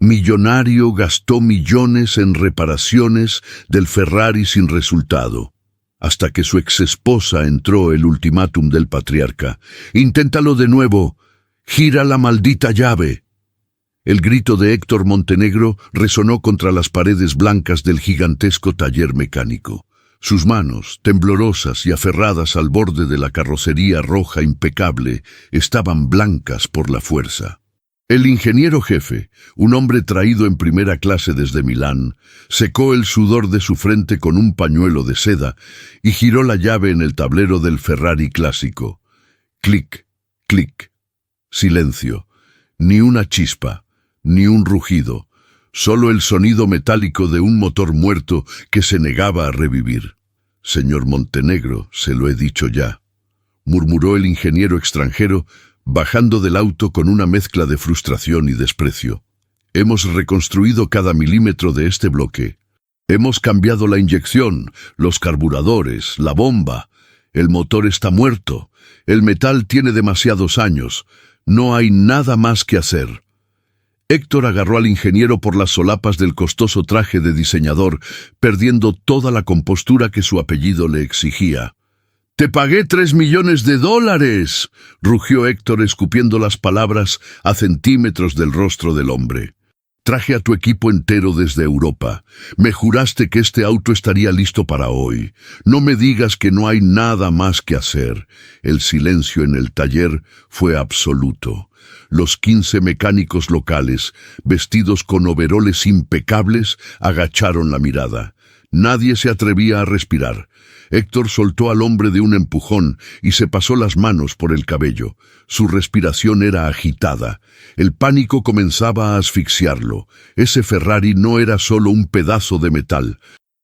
Millonario, gastó millones en reparaciones del Ferrari sin resultado. Hasta que su exesposa entró el ultimátum del patriarca. «Inténtalo de nuevo. Gira la maldita llave». El grito de Héctor Montenegro resonó contra las paredes blancas del gigantesco taller mecánico. Sus manos, temblorosas y aferradas al borde de la carrocería roja impecable, estaban blancas por la fuerza. El ingeniero jefe, un hombre traído en primera clase desde Milán, secó el sudor de su frente con un pañuelo de seda y giró la llave en el tablero del Ferrari clásico. Clic, clic. Silencio. Ni una chispa, ni un rugido, solo el sonido metálico de un motor muerto que se negaba a revivir. «Señor Montenegro, se lo he dicho ya», murmuró el ingeniero extranjero, bajando del auto con una mezcla de frustración y desprecio. «Hemos reconstruido cada milímetro de este bloque. Hemos cambiado la inyección, los carburadores, la bomba. El motor está muerto. El metal tiene demasiados años. No hay nada más que hacer». Héctor agarró al ingeniero por las solapas del costoso traje de diseñador, perdiendo toda la compostura que su apellido le exigía. «¡Te pagué $3 millones!», rugió Héctor escupiendo las palabras a centímetros del rostro del hombre. «Traje a tu equipo entero desde Europa. Me juraste que este auto estaría listo para hoy. No me digas que no hay nada más que hacer». El silencio en el taller fue absoluto. Los 15 mecánicos locales, vestidos con overoles impecables, agacharon la mirada. Nadie se atrevía a respirar. Héctor soltó al hombre de un empujón y se pasó las manos por el cabello. Su respiración era agitada. El pánico comenzaba a asfixiarlo. Ese Ferrari no era solo un pedazo de metal.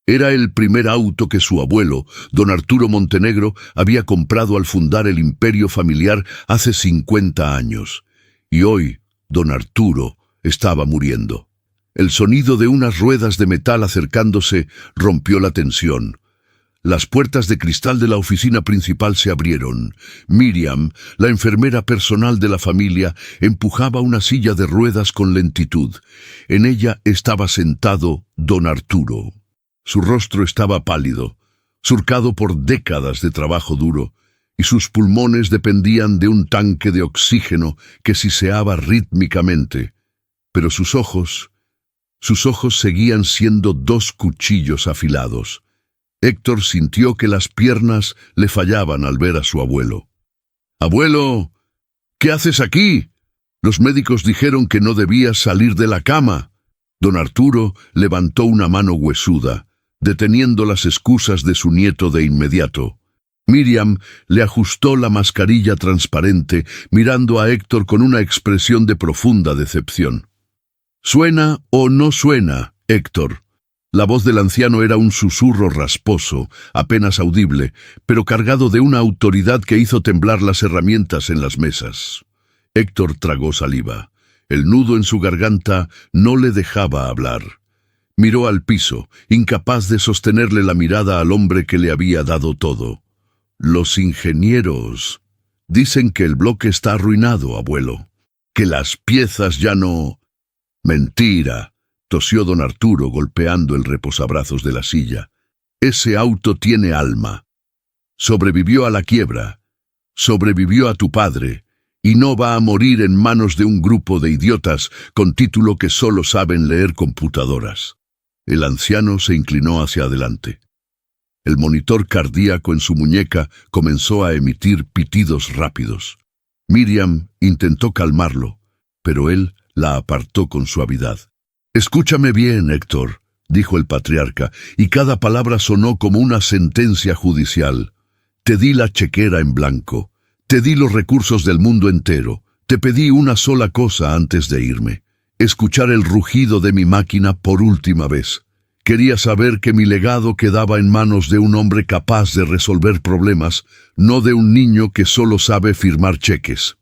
Era el primer auto que su abuelo, don Arturo Montenegro, había comprado al fundar el imperio familiar hace 50 años. Y hoy, don Arturo estaba muriendo. El sonido de unas ruedas de metal acercándose rompió la tensión. Las puertas de cristal de la oficina principal se abrieron. Miriam, la enfermera personal de la familia, empujaba una silla de ruedas con lentitud. En ella estaba sentado don Arturo. Su rostro estaba pálido, surcado por décadas de trabajo duro, y sus pulmones dependían de un tanque de oxígeno que siseaba rítmicamente. Pero sus ojos seguían siendo 2 cuchillos afilados. Héctor sintió que las piernas le fallaban al ver a su abuelo. «Abuelo, ¿qué haces aquí? Los médicos dijeron que no debías salir de la cama». Don Arturo levantó una mano huesuda, deteniendo las excusas de su nieto de inmediato. Miriam le ajustó la mascarilla transparente, mirando a Héctor con una expresión de profunda decepción. «¿Suena o no suena, Héctor?». La voz del anciano era un susurro rasposo, apenas audible, pero cargado de una autoridad que hizo temblar las herramientas en las mesas. Héctor tragó saliva. El nudo en su garganta no le dejaba hablar. Miró al piso, incapaz de sostenerle la mirada al hombre que le había dado todo. «Los ingenieros dicen que el bloque está arruinado, abuelo. Que las piezas ya no...». «Mentira», tosió don Arturo golpeando el reposabrazos de la silla. «Ese auto tiene alma. Sobrevivió a la quiebra. Sobrevivió a tu padre. Y no va a morir en manos de un grupo de idiotas con título que solo saben leer computadoras». El anciano se inclinó hacia adelante. El monitor cardíaco en su muñeca comenzó a emitir pitidos rápidos. Miriam intentó calmarlo, pero él la apartó con suavidad. «Escúchame bien, Héctor», dijo el patriarca, y cada palabra sonó como una sentencia judicial. «Te di la chequera en blanco. Te di los recursos del mundo entero. Te pedí una sola cosa antes de irme: escuchar el rugido de mi máquina por última vez. Quería saber que mi legado quedaba en manos de un hombre capaz de resolver problemas, no de un niño que solo sabe firmar cheques.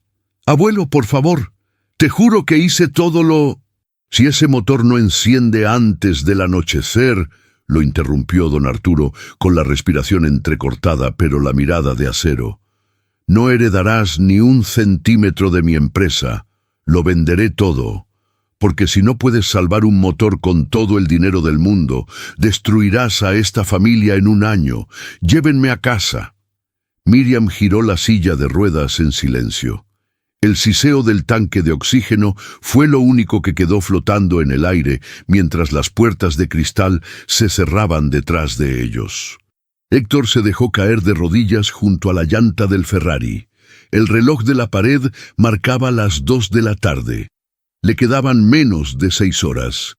Abuelo, por favor, te juro que hice todo lo... Si ese motor no enciende antes del anochecer, lo interrumpió don Arturo, con la respiración entrecortada pero la mirada de acero. No heredarás ni un centímetro de mi empresa. Lo venderé todo. porque si no puedes salvar un motor con todo el dinero del mundo, destruirás a esta familia en un año. Llévenme a casa. Miriam giró la silla de ruedas en silencio. El siseo del tanque de oxígeno fue lo único que quedó flotando en el aire mientras las puertas de cristal se cerraban detrás de ellos. Héctor se dejó caer de rodillas junto a la llanta del Ferrari. El reloj de la pared marcaba las 2 de la tarde. Le quedaban menos de 6 horas.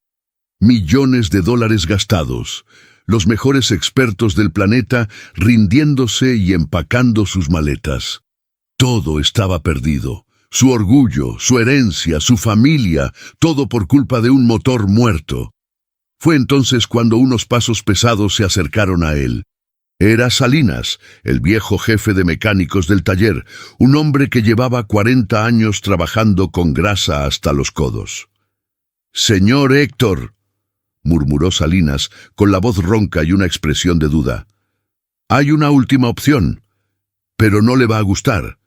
Millones de dólares gastados. Los mejores expertos del planeta rindiéndose y empacando sus maletas. Todo estaba perdido. Su orgullo, su herencia, su familia, todo por culpa de un motor muerto. Fue entonces cuando unos pasos pesados se acercaron a él. Era Salinas, el viejo jefe de mecánicos del taller, un hombre que llevaba 40 años trabajando con grasa hasta los codos. «Señor Héctor», murmuró Salinas, con la voz ronca y una expresión de duda. «Hay una última opción, pero no le va a gustar».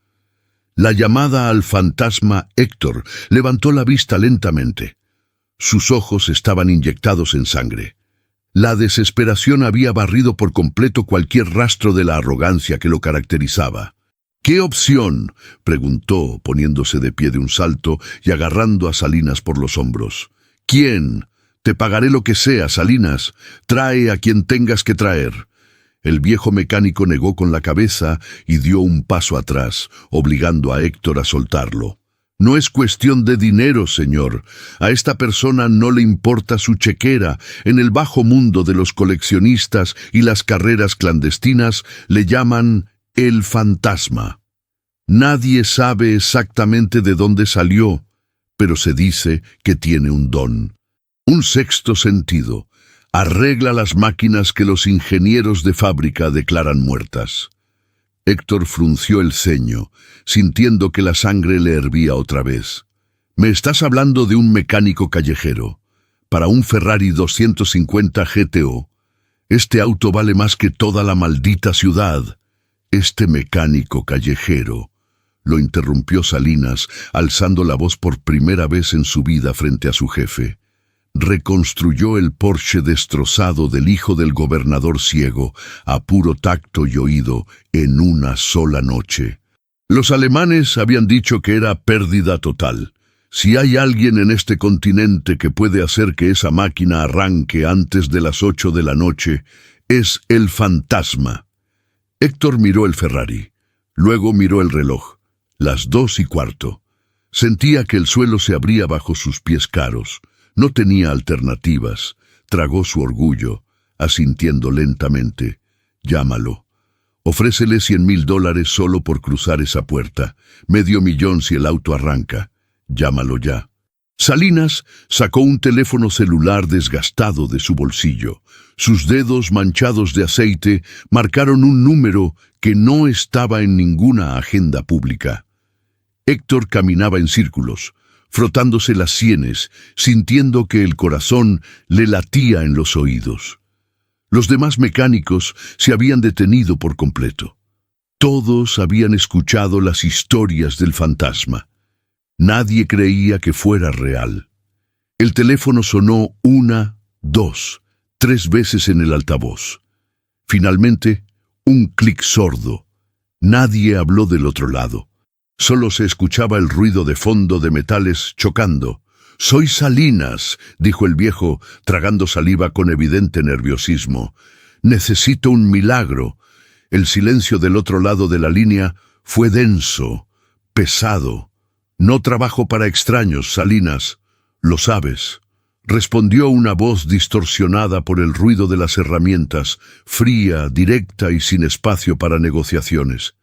La llamada al fantasma Héctor levantó la vista lentamente. Sus ojos estaban inyectados en sangre. La desesperación había barrido por completo cualquier rastro de la arrogancia que lo caracterizaba. «¿Qué opción?», preguntó, poniéndose de pie de un salto y agarrando a Salinas por los hombros. «¿Quién? Te pagaré lo que sea, Salinas. Trae a quien tengas que traer». El viejo mecánico negó con la cabeza y dio un paso atrás, obligando a Héctor a soltarlo. «No es cuestión de dinero, señor. A esta persona no le importa su chequera. En el bajo mundo de los coleccionistas y las carreras clandestinas le llaman el fantasma. Nadie sabe exactamente de dónde salió, pero se dice que tiene un don. Un sexto sentido. Arregla las máquinas que los ingenieros de fábrica declaran muertas». Héctor frunció el ceño, sintiendo que la sangre le hervía otra vez. «Me estás hablando de un mecánico callejero. Para un Ferrari 250 GTO. Este auto vale más que toda la maldita ciudad». «Este mecánico callejero», lo interrumpió Salinas, alzando la voz por primera vez en su vida frente a su jefe. «Reconstruyó el Porsche destrozado del hijo del gobernador ciego, a puro tacto y oído, en una sola noche. Los alemanes habían dicho que era pérdida total. Si hay alguien en este continente que puede hacer que esa máquina arranque antes de las 8 de la noche, es el fantasma». Héctor miró el Ferrari. Luego miró el reloj. Las 2:15. Sentía que el suelo se abría bajo sus pies caros. No tenía alternativas. Tragó su orgullo, asintiendo lentamente. «Llámalo. Ofrécele $100,000 solo por cruzar esa puerta. $500,000 si el auto arranca. Llámalo ya». Salinas sacó un teléfono celular desgastado de su bolsillo. Sus dedos manchados de aceite marcaron un número que no estaba en ninguna agenda pública. Héctor caminaba en círculos, frotándose las sienes, sintiendo que el corazón le latía en los oídos. Los demás mecánicos se habían detenido por completo. Todos habían escuchado las historias del fantasma. Nadie creía que fuera real. El teléfono sonó 1, 2, 3 veces en el altavoz. Finalmente, un clic sordo. Nadie habló del otro lado. Solo se escuchaba el ruido de fondo de metales chocando. «Soy Salinas», dijo el viejo, tragando saliva con evidente nerviosismo. «Necesito un milagro». El silencio del otro lado de la línea fue denso, pesado. «No trabajo para extraños, Salinas. Lo sabes», respondió una voz distorsionada por el ruido de las herramientas, fría, directa y sin espacio para negociaciones.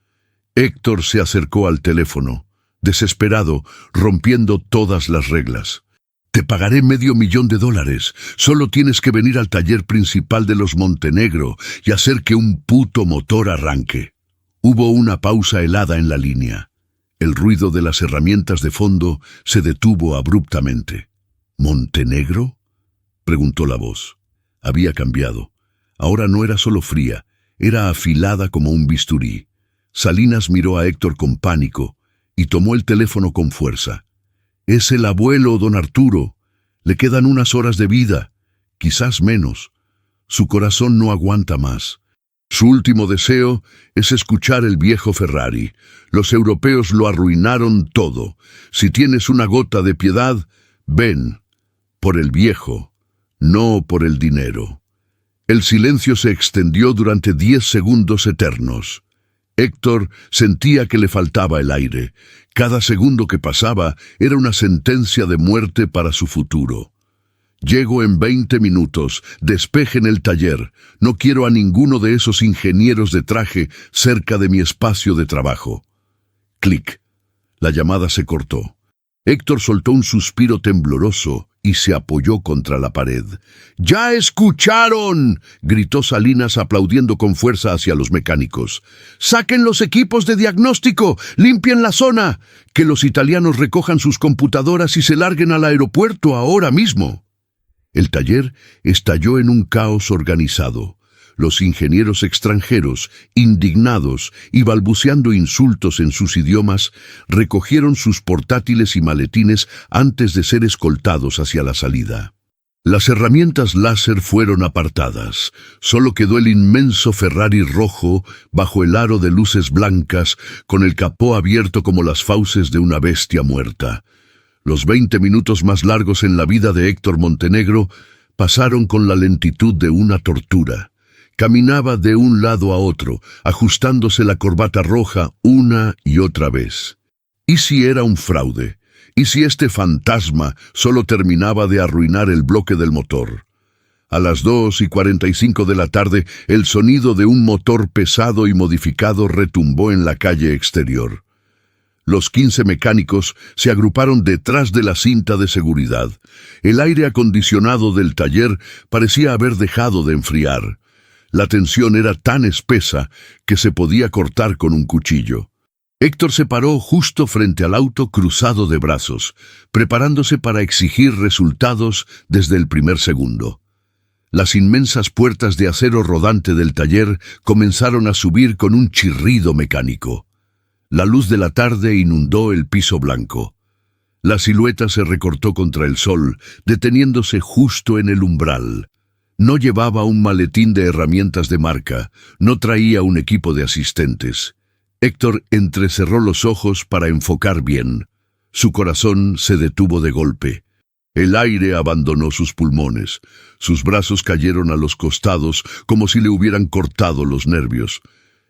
Héctor se acercó al teléfono, desesperado, rompiendo todas las reglas. «Te pagaré $500,000. Solo tienes que venir al taller principal de los Montenegro y hacer que un puto motor arranque». Hubo una pausa helada en la línea. El ruido de las herramientas de fondo se detuvo abruptamente. «¿Montenegro?», preguntó la voz. Había cambiado. Ahora no era solo fría, era afilada como un bisturí. Salinas miró a Héctor con pánico y tomó el teléfono con fuerza. «Es el abuelo, don Arturo. Le quedan unas horas de vida, quizás menos. Su corazón no aguanta más. Su último deseo es escuchar el viejo Ferrari. Los europeos lo arruinaron todo. Si tienes una gota de piedad, ven, por el viejo, no por el dinero. El silencio se extendió durante 10 segundos eternos. Héctor sentía que le faltaba el aire. Cada segundo que pasaba era una sentencia de muerte para su futuro. Llego en 20 minutos, despejen el taller. No quiero a ninguno de esos ingenieros de traje cerca de mi espacio de trabajo. Clic. La llamada se cortó. Héctor soltó un suspiro tembloroso y se apoyó contra la pared. ¡Ya escucharon!, gritó Salinas aplaudiendo con fuerza hacia los mecánicos. ¡Saquen los equipos de diagnóstico! ¡Limpien la zona! ¡Que los italianos recojan sus computadoras y se larguen al aeropuerto ahora mismo! El taller estalló en un caos organizado. Los ingenieros extranjeros, indignados y balbuceando insultos en sus idiomas, recogieron sus portátiles y maletines antes de ser escoltados hacia la salida. Las herramientas láser fueron apartadas. Solo quedó el inmenso Ferrari rojo bajo el aro de luces blancas, con el capó abierto como las fauces de una bestia muerta. Los 20 minutos más largos en la vida de Héctor Montenegro pasaron con la lentitud de una tortura. Caminaba de un lado a otro, ajustándose la corbata roja una y otra vez. ¿Y si era un fraude? ¿Y si este fantasma solo terminaba de arruinar el bloque del motor? A las 2:45 de la tarde, el sonido de un motor pesado y modificado retumbó en la calle exterior. Los 15 mecánicos se agruparon detrás de la cinta de seguridad. El aire acondicionado del taller parecía haber dejado de enfriar. La tensión era tan espesa que se podía cortar con un cuchillo. Héctor se paró justo frente al auto cruzado de brazos, preparándose para exigir resultados desde el primer segundo. Las inmensas puertas de acero rodante del taller comenzaron a subir con un chirrido mecánico. La luz de la tarde inundó el piso blanco. La silueta se recortó contra el sol, deteniéndose justo en el umbral. No llevaba un maletín de herramientas de marca, no traía un equipo de asistentes. Héctor entrecerró los ojos para enfocar bien. Su corazón se detuvo de golpe. El aire abandonó sus pulmones. Sus brazos cayeron a los costados como si le hubieran cortado los nervios.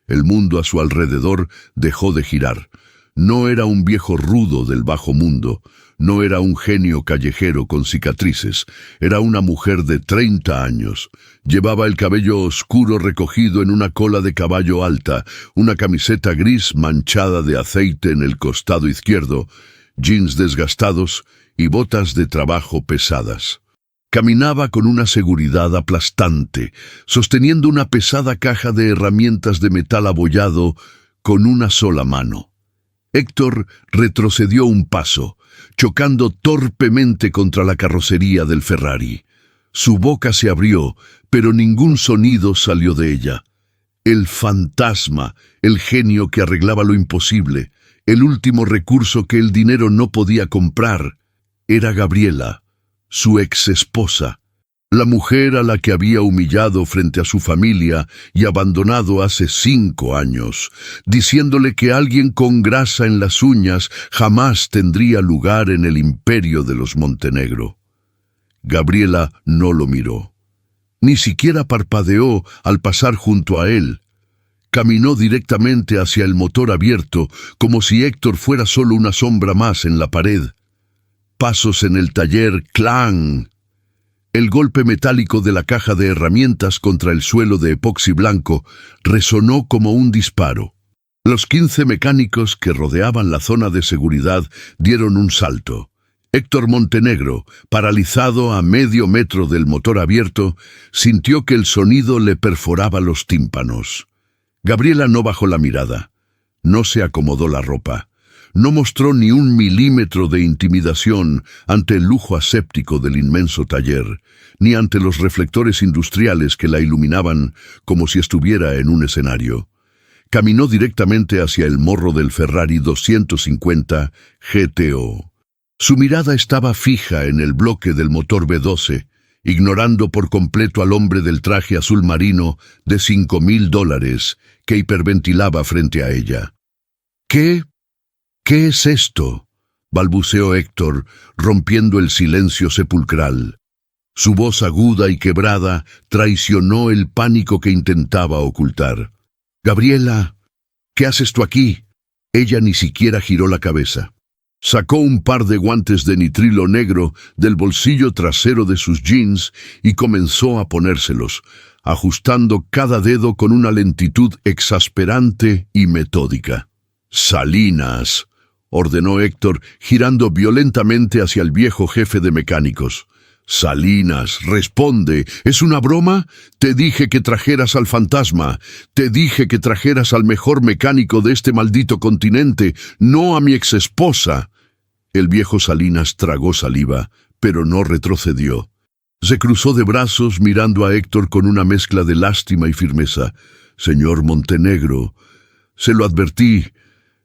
El mundo a su alrededor dejó de girar. No era un viejo rudo del bajo mundo, no era un genio callejero con cicatrices, era una mujer de 30 años. Llevaba el cabello oscuro recogido en una cola de caballo alta, una camiseta gris manchada de aceite en el costado izquierdo, jeans desgastados y botas de trabajo pesadas. Caminaba con una seguridad aplastante, sosteniendo una pesada caja de herramientas de metal abollado con una sola mano. Héctor retrocedió un paso, chocando torpemente contra la carrocería del Ferrari. Su boca se abrió, pero ningún sonido salió de ella. El fantasma, el genio que arreglaba lo imposible, el último recurso que el dinero no podía comprar, era Gabriela, su ex-esposa. La mujer a la que había humillado frente a su familia y abandonado hace 5 años, diciéndole que alguien con grasa en las uñas jamás tendría lugar en el imperio de los Montenegro. Gabriela no lo miró. Ni siquiera parpadeó al pasar junto a él. Caminó directamente hacia el motor abierto, como si Héctor fuera solo una sombra más en la pared. Pasos en el taller, ¡clang! El golpe metálico de la caja de herramientas contra el suelo de epoxi blanco resonó como un disparo. Los 15 mecánicos que rodeaban la zona de seguridad dieron un salto. Héctor Montenegro, paralizado a medio metro del motor abierto, sintió que el sonido le perforaba los tímpanos. Gabriela no bajó la mirada. No se acomodó la ropa. No mostró ni un milímetro de intimidación ante el lujo aséptico del inmenso taller, ni ante los reflectores industriales que la iluminaban como si estuviera en un escenario. Caminó directamente hacia el morro del Ferrari 250 GTO. Su mirada estaba fija en el bloque del motor B-12, ignorando por completo al hombre del traje azul marino de $5,000 que hiperventilaba frente a ella. ¿Qué es esto?, balbuceó Héctor, rompiendo el silencio sepulcral. Su voz aguda y quebrada traicionó el pánico que intentaba ocultar. «Gabriela, ¿qué haces tú aquí?» Ella ni siquiera giró la cabeza. Sacó un par de guantes de nitrilo negro del bolsillo trasero de sus jeans y comenzó a ponérselos, ajustando cada dedo con una lentitud exasperante y metódica. «Salinas», ordenó Héctor, girando violentamente hacia el viejo jefe de mecánicos. «Salinas, responde, ¿es una broma? Te dije que trajeras al fantasma, te dije que trajeras al mejor mecánico de este maldito continente, no a mi exesposa». El viejo Salinas tragó saliva, pero no retrocedió. Se cruzó de brazos mirando a Héctor con una mezcla de lástima y firmeza. «Señor Montenegro, se lo advertí,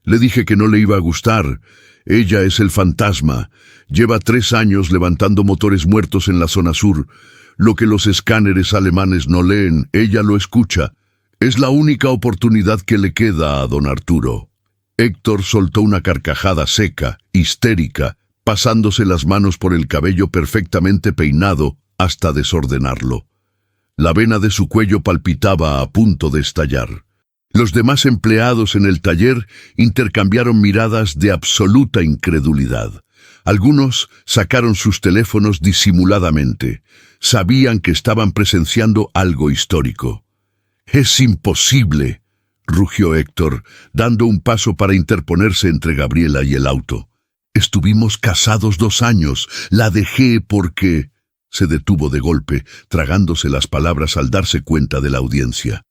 le dije que no le iba a gustar. Ella es el fantasma. Lleva 3 años levantando motores muertos en la zona sur. Lo que los escáneres alemanes no leen, ella lo escucha. Es la única oportunidad que le queda a don Arturo». Héctor soltó una carcajada seca, histérica, pasándose las manos por el cabello perfectamente peinado hasta desordenarlo. La vena de su cuello palpitaba a punto de estallar. Los demás empleados en el taller intercambiaron miradas de absoluta incredulidad. Algunos sacaron sus teléfonos disimuladamente. Sabían que estaban presenciando algo histórico. «Es imposible», rugió Héctor, dando un paso para interponerse entre Gabriela y el auto. «Estuvimos casados 2 años. La dejé porque...» Se detuvo de golpe, tragándose las palabras al darse cuenta de la audiencia.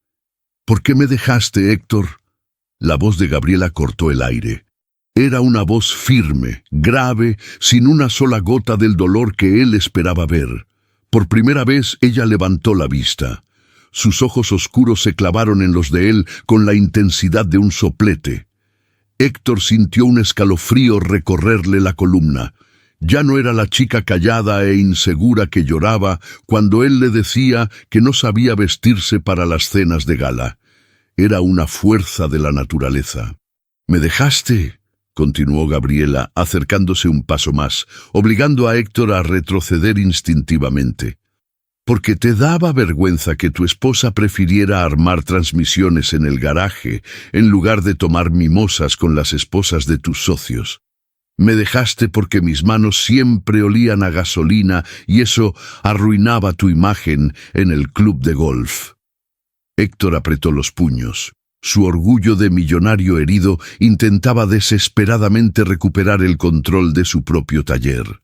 «¿Por qué me dejaste, Héctor?» La voz de Gabriela cortó el aire. Era una voz firme, grave, sin una sola gota del dolor que él esperaba ver. Por primera vez ella levantó la vista. Sus ojos oscuros se clavaron en los de él con la intensidad de un soplete. Héctor sintió un escalofrío recorrerle la columna. Ya no era la chica callada e insegura que lloraba cuando él le decía que no sabía vestirse para las cenas de gala. Era una fuerza de la naturaleza. «¿Me dejaste?», continuó Gabriela, acercándose un paso más, obligando a Héctor a retroceder instintivamente. «Porque te daba vergüenza que tu esposa prefiriera armar transmisiones en el garaje en lugar de tomar mimosas con las esposas de tus socios. Me dejaste porque mis manos siempre olían a gasolina y eso arruinaba tu imagen en el club de golf». Héctor apretó los puños. Su orgullo de millonario herido intentaba desesperadamente recuperar el control de su propio taller.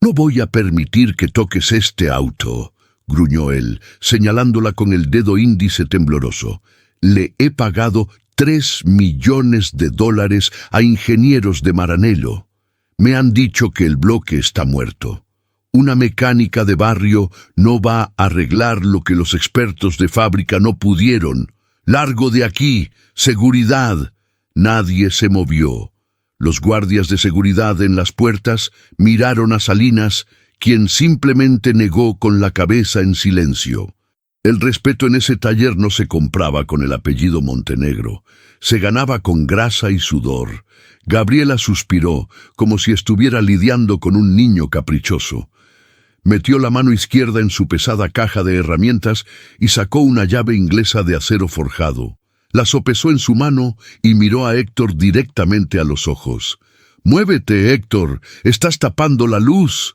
«No voy a permitir que toques este auto», gruñó él, señalándola con el dedo índice tembloroso. «Le he pagado $3 millones a ingenieros de Maranello. Me han dicho que el bloque está muerto. Una mecánica de barrio no va a arreglar lo que los expertos de fábrica no pudieron. Largo de aquí, seguridad». Nadie se movió. Los guardias de seguridad en las puertas miraron a Salinas, quien simplemente negó con la cabeza en silencio. El respeto en ese taller no se compraba con el apellido Montenegro, se ganaba con grasa y sudor. Gabriela suspiró, como si estuviera lidiando con un niño caprichoso. Metió la mano izquierda en su pesada caja de herramientas y sacó una llave inglesa de acero forjado. La sopesó en su mano y miró a Héctor directamente a los ojos. «Muévete, Héctor, estás tapando la luz».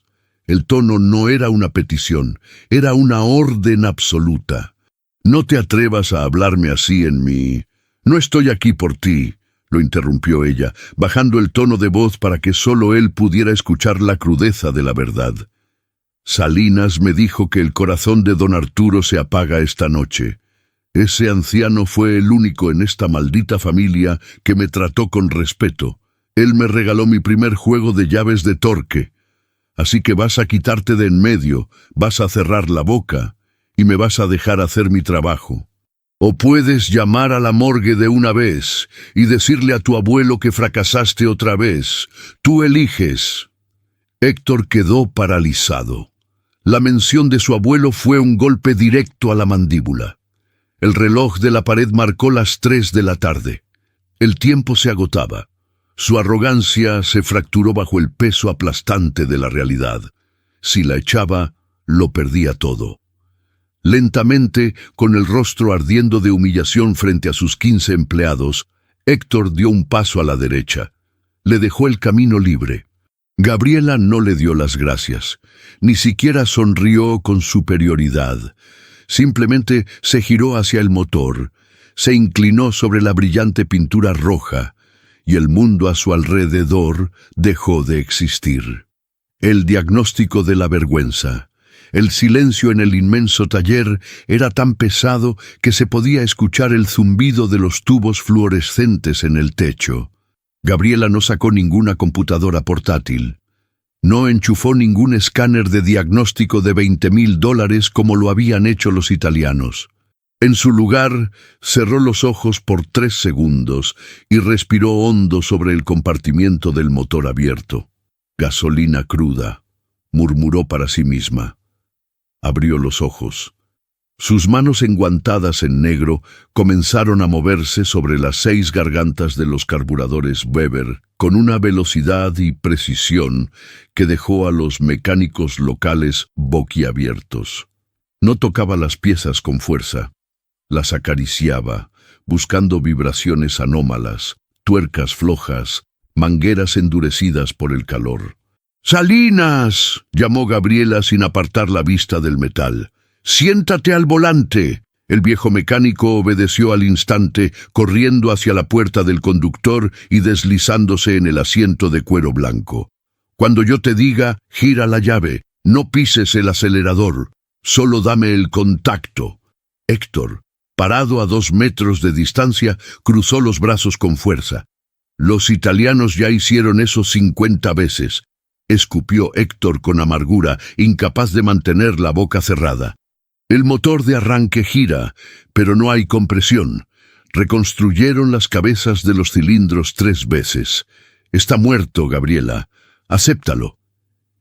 El tono no era una petición, era una orden absoluta. «No te atrevas a hablarme así en mí. No estoy aquí por ti», lo interrumpió ella, bajando el tono de voz para que solo él pudiera escuchar la crudeza de la verdad. «Salinas me dijo que el corazón de don Arturo se apaga esta noche. Ese anciano fue el único en esta maldita familia que me trató con respeto. Él me regaló mi primer juego de llaves de torque. Así que vas a quitarte de en medio, vas a cerrar la boca y me vas a dejar hacer mi trabajo. O puedes llamar a la morgue de una vez y decirle a tu abuelo que fracasaste otra vez. Tú eliges». Héctor quedó paralizado. La mención de su abuelo fue un golpe directo a la mandíbula. El reloj de la pared marcó las 3 de la tarde. El tiempo se agotaba. Su arrogancia se fracturó bajo el peso aplastante de la realidad. Si la echaba, lo perdía todo. Lentamente, con el rostro ardiendo de humillación frente a sus 15 empleados, Héctor dio un paso a la derecha. Le dejó el camino libre. Gabriela no le dio las gracias. Ni siquiera sonrió con superioridad. Simplemente se giró hacia el motor, se inclinó sobre la brillante pintura roja, y el mundo a su alrededor dejó de existir. El diagnóstico de la vergüenza. El silencio en el inmenso taller era tan pesado que se podía escuchar el zumbido de los tubos fluorescentes en el techo. Gabriela no sacó ninguna computadora portátil. No enchufó ningún escáner de diagnóstico de $20,000 como lo habían hecho los italianos. En su lugar, cerró los ojos por 3 segundos y respiró hondo sobre el compartimiento del motor abierto. Gasolina cruda, murmuró para sí misma. Abrió los ojos. Sus manos enguantadas en negro comenzaron a moverse sobre las 6 gargantas de los carburadores Weber con una velocidad y precisión que dejó a los mecánicos locales boquiabiertos. No tocaba las piezas con fuerza. Las acariciaba, buscando vibraciones anómalas, tuercas flojas, mangueras endurecidas por el calor. «¡Salinas!», llamó Gabriela sin apartar la vista del metal. «¡Siéntate al volante!». El viejo mecánico obedeció al instante, corriendo hacia la puerta del conductor y deslizándose en el asiento de cuero blanco. «Cuando yo te diga, gira la llave, no pises el acelerador, solo dame el contacto». Héctor, parado a 2 metros de distancia, cruzó los brazos con fuerza. «Los italianos ya hicieron eso 50 veces», escupió Héctor con amargura, incapaz de mantener la boca cerrada. El motor de arranque gira, pero no hay compresión. Reconstruyeron las cabezas de los cilindros 3 veces. «Está muerto, Gabriela. Acéptalo».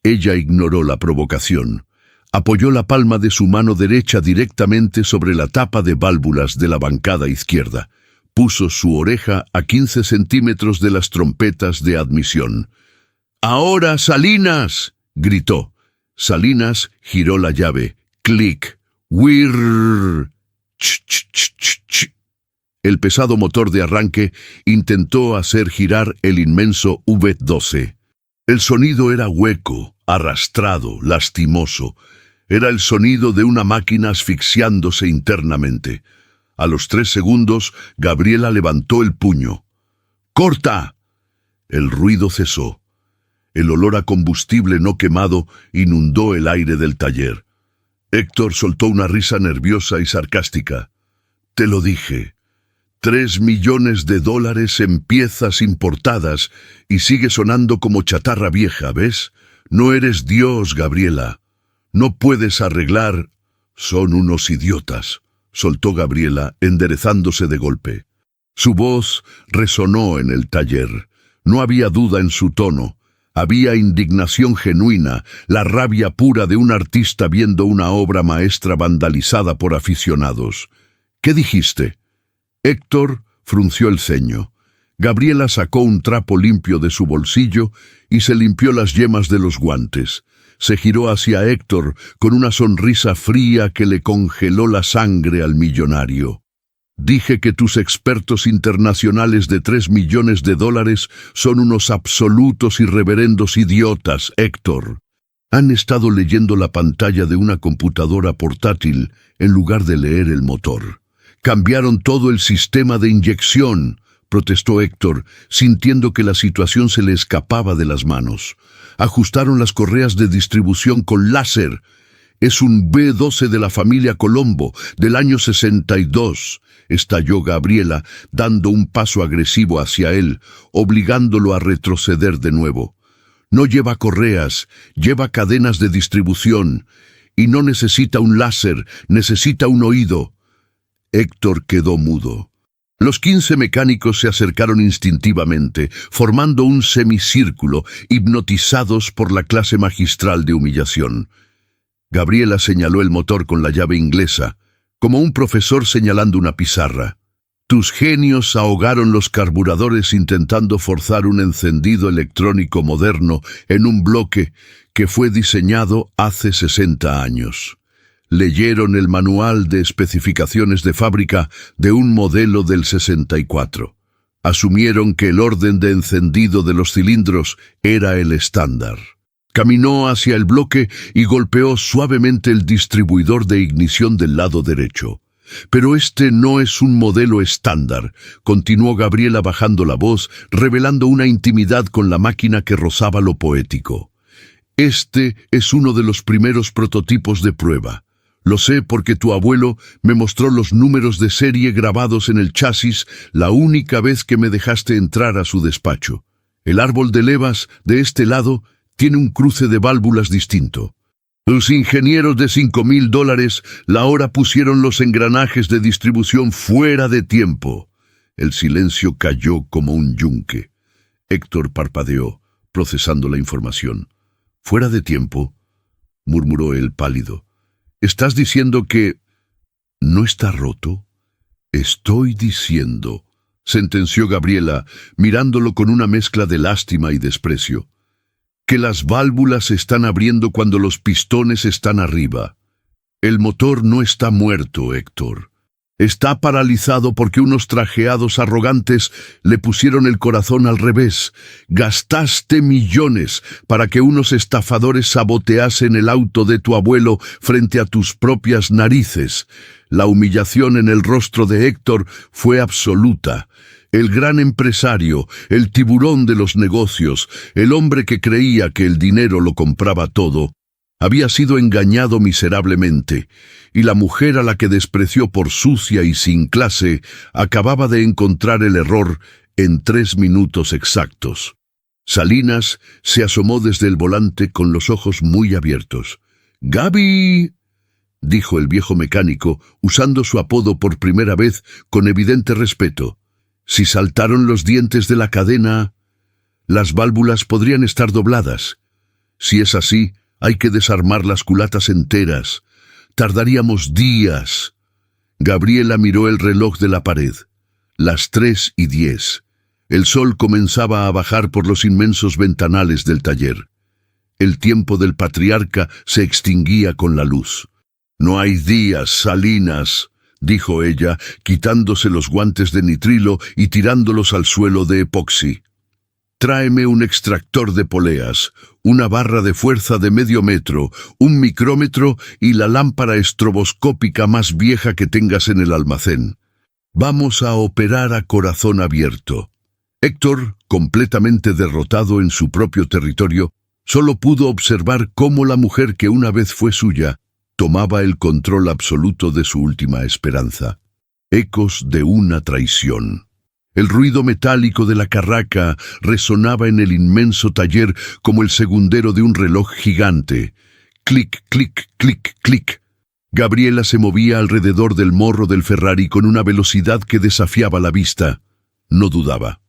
Ella ignoró la provocación. Apoyó la palma de su mano derecha directamente sobre la tapa de válvulas de la bancada izquierda. Puso su oreja a 15 centímetros de las trompetas de admisión. «¡Ahora, Salinas!», gritó. Salinas giró la llave. Clic. ¡Whirr! ¡Ch, ch, ch, ch, ch! El pesado motor de arranque intentó hacer girar el inmenso V12. El sonido era hueco, arrastrado, lastimoso. Era el sonido de una máquina asfixiándose internamente. A los 3 segundos, Gabriela levantó el puño. «¡Corta!». El ruido cesó. El olor a combustible no quemado inundó el aire del taller. Héctor soltó una risa nerviosa y sarcástica. «Te lo dije. $3 millones en piezas importadas y sigue sonando como chatarra vieja, ¿ves? No eres Dios, Gabriela. No puedes arreglar». «Son unos idiotas», soltó Gabriela, enderezándose de golpe. Su voz resonó en el taller. No había duda en su tono. Había indignación genuina, la rabia pura de un artista viendo una obra maestra vandalizada por aficionados. «¿Qué dijiste?». Héctor frunció el ceño. Gabriela sacó un trapo limpio de su bolsillo y se limpió las yemas de los guantes. Se giró hacia Héctor con una sonrisa fría que le congeló la sangre al millonario. «Dije que tus expertos internacionales de $3 millones son unos absolutos y reverendos idiotas, Héctor. Han estado leyendo la pantalla de una computadora portátil en lugar de leer el motor. Cambiaron todo el sistema de inyección», protestó Héctor, sintiendo que la situación se le escapaba de las manos. «Ajustaron las correas de distribución con láser. Es un B-12 de la familia Colombo, del año 62, estalló Gabriela, dando un paso agresivo hacia él, obligándolo a retroceder de nuevo. «No lleva correas, lleva cadenas de distribución, y no necesita un láser, necesita un oído». Héctor quedó mudo. Los 15 mecánicos se acercaron instintivamente, formando un semicírculo, hipnotizados por la clase magistral de humillación. Gabriela señaló el motor con la llave inglesa, como un profesor señalando una pizarra. Tus genios ahogaron los carburadores intentando forzar un encendido electrónico moderno en un bloque que fue diseñado hace 60 años. Leyeron el manual de especificaciones de fábrica de un modelo del 64. Asumieron que el orden de encendido de los cilindros era el estándar. Caminó hacia el bloque y golpeó suavemente el distribuidor de ignición del lado derecho. Pero este no es un modelo estándar, continuó Gabriela bajando la voz, revelando una intimidad con la máquina que rozaba lo poético. Este es uno de los primeros prototipos de prueba. Lo sé porque tu abuelo me mostró los números de serie grabados en el chasis la única vez que me dejaste entrar a su despacho. El árbol de levas de este lado tiene un cruce de válvulas distinto. Los ingenieros de $5,000 la hora pusieron los engranajes de distribución fuera de tiempo. El silencio cayó como un yunque. Héctor parpadeó, procesando la información. «¿Fuera de tiempo?», murmuró él pálido. «¿Estás diciendo que no está roto?». «Estoy diciendo», sentenció Gabriela, mirándolo con una mezcla de lástima y desprecio, «que las válvulas se están abriendo cuando los pistones están arriba. El motor no está muerto, Héctor. Está paralizado porque unos trajeados arrogantes le pusieron el corazón al revés. Gastaste millones para que unos estafadores saboteasen el auto de tu abuelo frente a tus propias narices. La humillación en el rostro de Héctor fue absoluta. El gran empresario, el tiburón de los negocios, el hombre que creía que el dinero lo compraba todo, había sido engañado miserablemente, y la mujer a la que despreció por sucia y sin clase acababa de encontrar el error en 3 minutos exactos. Salinas se asomó desde el volante con los ojos muy abiertos. «¡Gaby!», dijo el viejo mecánico, usando su apodo por primera vez con evidente respeto. «Si saltaron los dientes de la cadena, las válvulas podrían estar dobladas. Si es así, hay que desarmar las culatas enteras. Tardaríamos días». Gabriela miró el reloj de la pared. Las 3:10. El sol comenzaba a bajar por los inmensos ventanales del taller. El tiempo del patriarca se extinguía con la luz. «No hay días, Salinas», dijo ella, quitándose los guantes de nitrilo y tirándolos al suelo de epoxi. «Tráeme un extractor de poleas, una barra de fuerza de medio metro, un micrómetro y la lámpara estroboscópica más vieja que tengas en el almacén. Vamos a operar a corazón abierto». Héctor, completamente derrotado en su propio territorio, solo pudo observar cómo la mujer que una vez fue suya tomaba el control absoluto de su última esperanza. Ecos de una traición. El ruido metálico de la carraca resonaba en el inmenso taller como el segundero de un reloj gigante. Clic, clic, clic, clic. Gabriela se movía alrededor del morro del Ferrari con una velocidad que desafiaba la vista. No dudaba.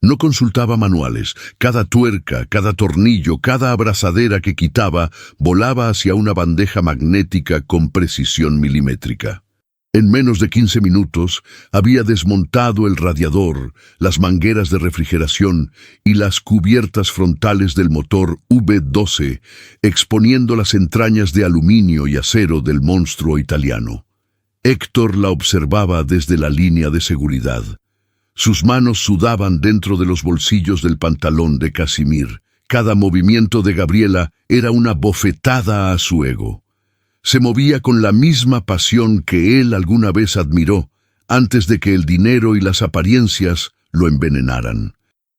No consultaba manuales. Cada tuerca, cada tornillo, cada abrazadera que quitaba volaba hacia una bandeja magnética con precisión milimétrica. En menos de 15 minutos había desmontado el radiador, las mangueras de refrigeración y las cubiertas frontales del motor V12, exponiendo las entrañas de aluminio y acero del monstruo italiano. Héctor la observaba desde la línea de seguridad. Sus manos sudaban dentro de los bolsillos del pantalón de Casimir. Cada movimiento de Gabriela era una bofetada a su ego. Se movía con la misma pasión que él alguna vez admiró, antes de que el dinero y las apariencias lo envenenaran.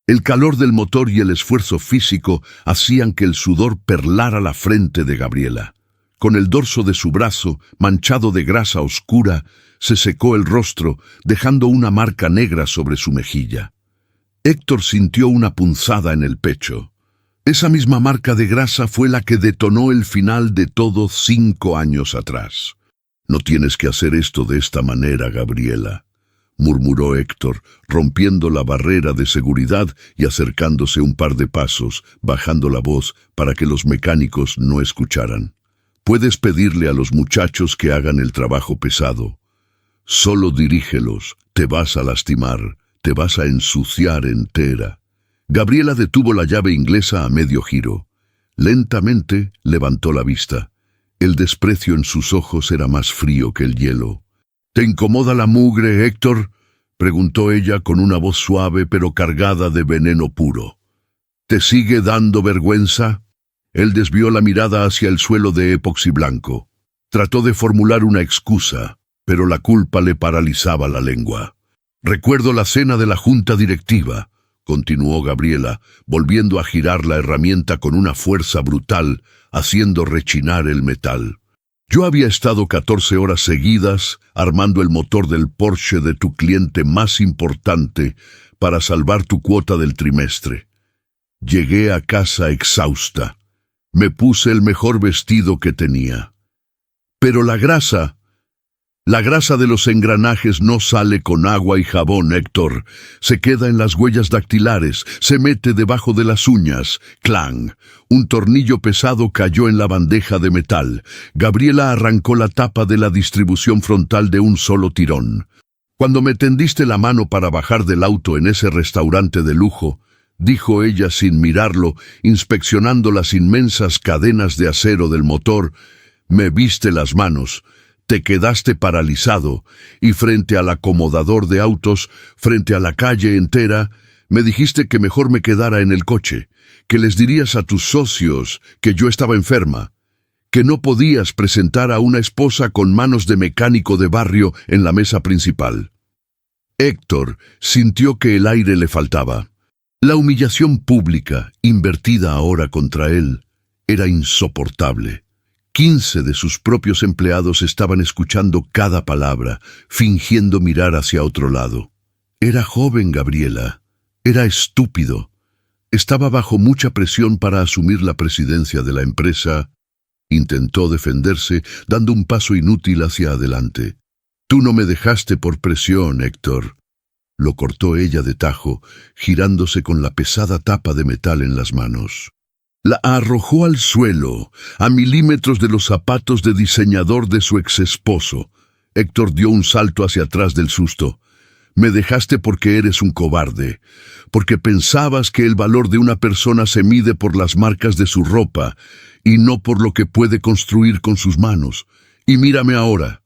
El calor del motor y el esfuerzo físico hacían que el sudor perlara la frente de Gabriela. Con el dorso de su brazo, manchado de grasa oscura, se secó el rostro, dejando una marca negra sobre su mejilla. Héctor sintió una punzada en el pecho. Esa misma marca de grasa fue la que detonó el final de todo 5 años atrás. «No tienes que hacer esto de esta manera, Gabriela», murmuró Héctor, rompiendo la barrera de seguridad y acercándose un par de pasos, bajando la voz para que los mecánicos no escucharan. Puedes pedirle a los muchachos que hagan el trabajo pesado. Solo dirígelos, te vas a lastimar, te vas a ensuciar entera. Gabriela detuvo la llave inglesa a medio giro. Lentamente levantó la vista. El desprecio en sus ojos era más frío que el hielo. —¿Te incomoda la mugre, Héctor? —preguntó ella con una voz suave pero cargada de veneno puro. —¿Te sigue dando vergüenza? Él desvió la mirada hacia el suelo de epoxi blanco. Trató de formular una excusa, pero la culpa le paralizaba la lengua. —Recuerdo la cena de la junta directiva —continuó Gabriela, volviendo a girar la herramienta con una fuerza brutal, haciendo rechinar el metal. Yo había estado 14 horas seguidas armando el motor del Porsche de tu cliente más importante para salvar tu cuota del trimestre. Llegué a casa exhausta. Me puse el mejor vestido que tenía. Pero la grasa de los engranajes no sale con agua y jabón, Héctor. Se queda en las huellas dactilares, se mete debajo de las uñas. ¡Clang! Un tornillo pesado cayó en la bandeja de metal. Gabriela arrancó la tapa de la distribución frontal de un solo tirón. Cuando me tendiste la mano para bajar del auto en ese restaurante de lujo, dijo ella sin mirarlo, inspeccionando las inmensas cadenas de acero del motor, me viste las manos. Te quedaste paralizado, y frente al acomodador de autos, frente a la calle entera, me dijiste que mejor me quedara en el coche, que les dirías a tus socios que yo estaba enferma, que no podías presentar a una esposa con manos de mecánico de barrio en la mesa principal. Héctor sintió que el aire le faltaba. La humillación pública, invertida ahora contra él, era insoportable. 15 de sus propios empleados estaban escuchando cada palabra, fingiendo mirar hacia otro lado. Era joven Gabriela, era estúpido. Estaba bajo mucha presión para asumir la presidencia de la empresa. Intentó defenderse, dando un paso inútil hacia adelante. Tú no me dejaste por presión, Héctor. Lo cortó ella de tajo, girándose con la pesada tapa de metal en las manos. La arrojó al suelo, a milímetros de los zapatos de diseñador de su exesposo. Héctor dio un salto hacia atrás del susto. Me dejaste porque eres un cobarde, porque pensabas que el valor de una persona se mide por las marcas de su ropa y no por lo que puede construir con sus manos. Y mírame ahora.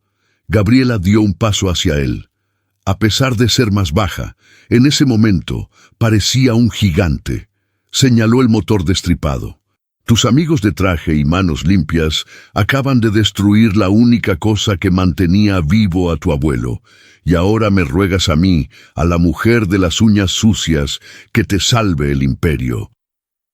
Gabriela dio un paso hacia él. A pesar de ser más baja, en ese momento parecía un gigante. Señaló el motor destripado. Tus amigos de traje y manos limpias acaban de destruir la única cosa que mantenía vivo a tu abuelo, y ahora me ruegas a mí, a la mujer de las uñas sucias, que te salve el imperio.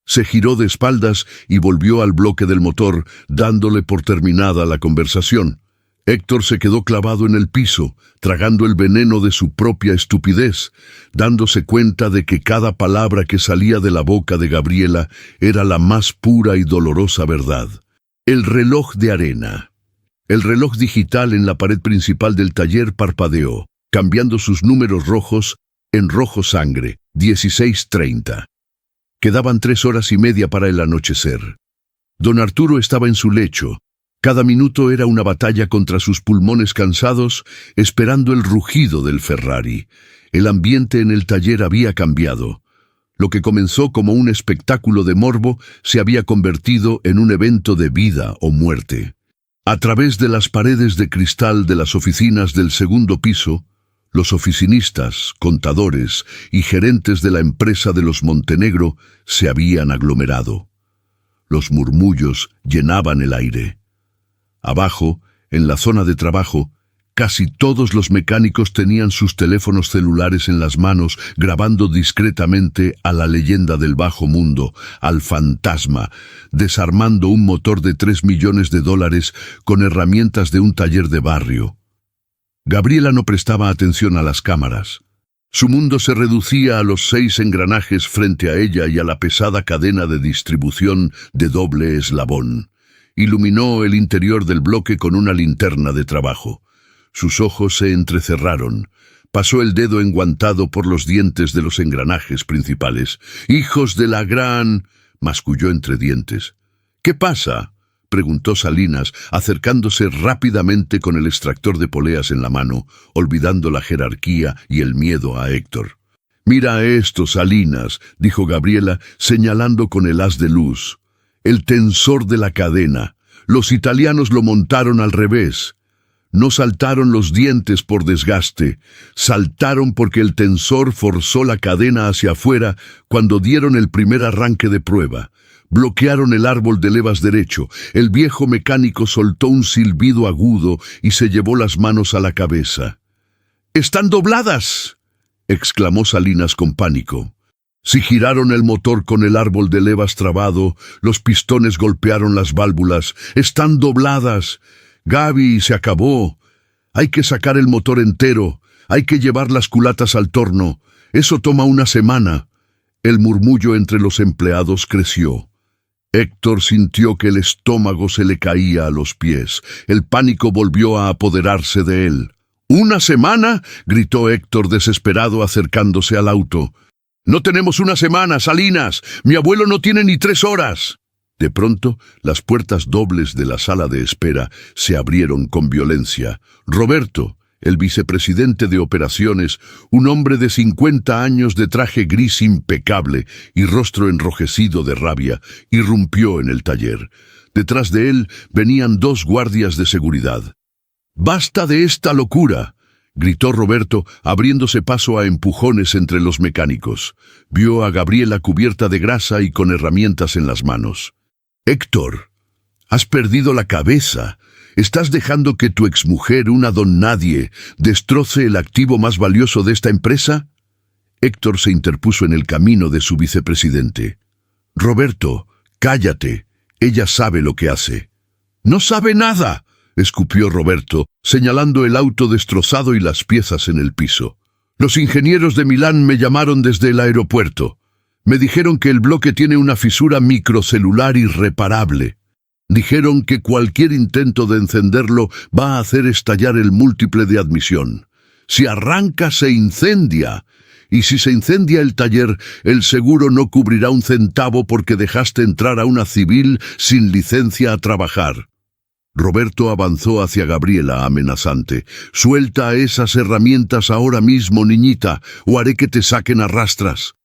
Se giró de espaldas y volvió al bloque del motor, dándole por terminada la conversación. Héctor se quedó clavado en el piso, tragando el veneno de su propia estupidez, dándose cuenta de que cada palabra que salía de la boca de Gabriela era la más pura y dolorosa verdad. El reloj de arena. El reloj digital en la pared principal del taller parpadeó, cambiando sus números rojos en rojo sangre, 16:30. Quedaban 3 horas y media para el anochecer. Don Arturo estaba en su lecho. Cada minuto era una batalla contra sus pulmones cansados, esperando el rugido del Ferrari. El ambiente en el taller había cambiado. Lo que comenzó como un espectáculo de morbo se había convertido en un evento de vida o muerte. A través de las paredes de cristal de las oficinas del segundo piso, los oficinistas, contadores y gerentes de la empresa de los Montenegro se habían aglomerado. Los murmullos llenaban el aire. Abajo, en la zona de trabajo, casi todos los mecánicos tenían sus teléfonos celulares en las manos, grabando discretamente a la leyenda del bajo mundo, al fantasma, desarmando un motor de $3 millones con herramientas de un taller de barrio. Gabriela no prestaba atención a las cámaras. Su mundo se reducía a los 6 engranajes frente a ella y a la pesada cadena de distribución de doble eslabón. Iluminó el interior del bloque con una linterna de trabajo. Sus ojos se entrecerraron. Pasó el dedo enguantado por los dientes de los engranajes principales. «¡Hijos de la gran!», masculló entre dientes. «¿Qué pasa?», preguntó Salinas, acercándose rápidamente con el extractor de poleas en la mano, olvidando la jerarquía y el miedo a Héctor. «Mira esto, Salinas», dijo Gabriela, señalando con el haz de luz. «El tensor de la cadena. Los italianos lo montaron al revés. No saltaron los dientes por desgaste, saltaron porque el tensor forzó la cadena hacia afuera cuando dieron el primer arranque de prueba. Bloquearon el árbol de levas derecho. El viejo mecánico soltó un silbido agudo y se llevó las manos a la cabeza. «¡Están dobladas!», exclamó Salinas con pánico. Si giraron el motor con el árbol de levas trabado, los pistones golpearon las válvulas. «¡Están dobladas! Gaby, se acabó. Hay que sacar el motor entero. Hay que llevar las culatas al torno. Eso toma una semana». El murmullo entre los empleados creció. Héctor sintió que el estómago se le caía a los pies. El pánico volvió a apoderarse de él. «¿Una semana?», gritó Héctor desesperado acercándose al auto. «No tenemos una semana, Salinas. Mi abuelo no tiene ni 3 horas». De pronto, las puertas dobles de la sala de espera se abrieron con violencia. Roberto, el vicepresidente de operaciones, un hombre de 50 años de traje gris impecable y rostro enrojecido de rabia, irrumpió en el taller. Detrás de él venían 2 guardias de seguridad. «¡Basta de esta locura!», gritó Roberto, abriéndose paso a empujones entre los mecánicos. Vio a Gabriela cubierta de grasa y con herramientas en las manos. «Héctor, has perdido la cabeza. Estás dejando que tu exmujer, una don nadie, destroce el activo más valioso de esta empresa». Héctor se interpuso en el camino de su vicepresidente. «Roberto, cállate. Ella sabe lo que hace». «No sabe nada», escupió Roberto, señalando el auto destrozado y las piezas en el piso. «Los ingenieros de Milán me llamaron desde el aeropuerto. Me dijeron que el bloque tiene una fisura microcelular irreparable. Dijeron que cualquier intento de encenderlo va a hacer estallar el múltiple de admisión. Si arranca, se incendia. Y si se incendia el taller, el seguro no cubrirá un centavo porque dejaste entrar a una civil sin licencia a trabajar». Roberto avanzó hacia Gabriela amenazante. «Suelta esas herramientas ahora mismo, niñita, o haré que te saquen a rastras».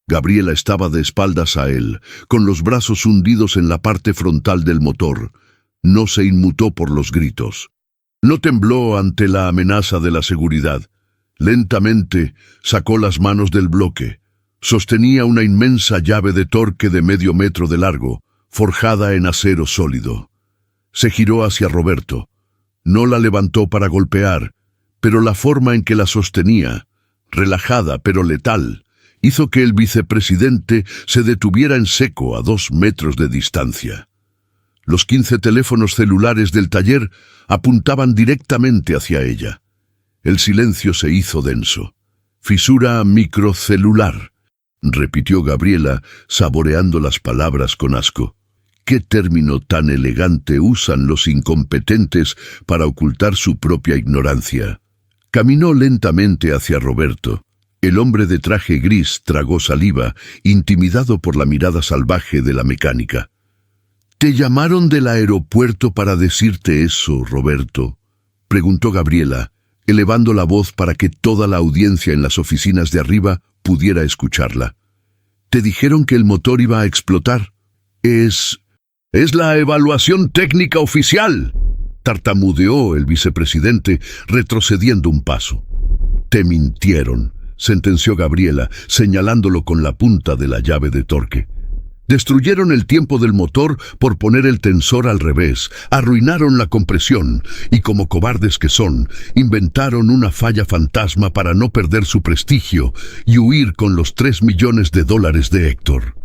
Gabriela estaba de espaldas a él, con los brazos hundidos en la parte frontal del motor. No se inmutó por los gritos. No tembló ante la amenaza de la seguridad. Lentamente sacó las manos del bloque. Sostenía una inmensa llave de torque de medio metro de largo, forjada en acero sólido. Se giró hacia Roberto. No la levantó para golpear, pero la forma en que la sostenía, relajada pero letal, hizo que el vicepresidente se detuviera en seco a 2 metros de distancia. Los 15 teléfonos celulares del taller apuntaban directamente hacia ella. El silencio se hizo denso. «Fisura microcelular», repitió Gabriela, saboreando las palabras con asco. ¿Qué término tan elegante usan los incompetentes para ocultar su propia ignorancia? Caminó lentamente hacia Roberto. El hombre de traje gris tragó saliva, intimidado por la mirada salvaje de la mecánica. «¿Te llamaron del aeropuerto para decirte eso, Roberto?», preguntó Gabriela, elevando la voz para que toda la audiencia en las oficinas de arriba pudiera escucharla. «¿Te dijeron que el motor iba a explotar?» Es la evaluación técnica oficial», tartamudeó el vicepresidente, retrocediendo un paso. «Te mintieron», sentenció Gabriela, señalándolo con la punta de la llave de torque. «Destruyeron el tiempo del motor por poner el tensor al revés, arruinaron la compresión y, como cobardes que son, inventaron una falla fantasma para no perder su prestigio y huir con los $3 millones de Héctor».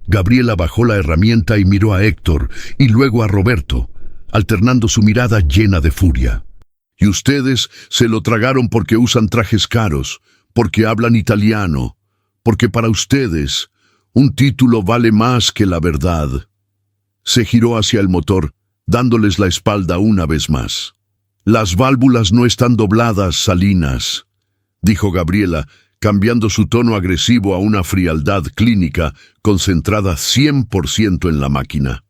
Gabriela bajó la herramienta y miró a Héctor y luego a Roberto, alternando su mirada llena de furia. «Y ustedes se lo tragaron porque usan trajes caros, porque hablan italiano, porque para ustedes un título vale más que la verdad». Se giró hacia el motor, dándoles la espalda una vez más. «Las válvulas no están dobladas, Salinas. dijo Gabriela, cambiando su tono agresivo a una frialdad clínica concentrada 100% en la máquina.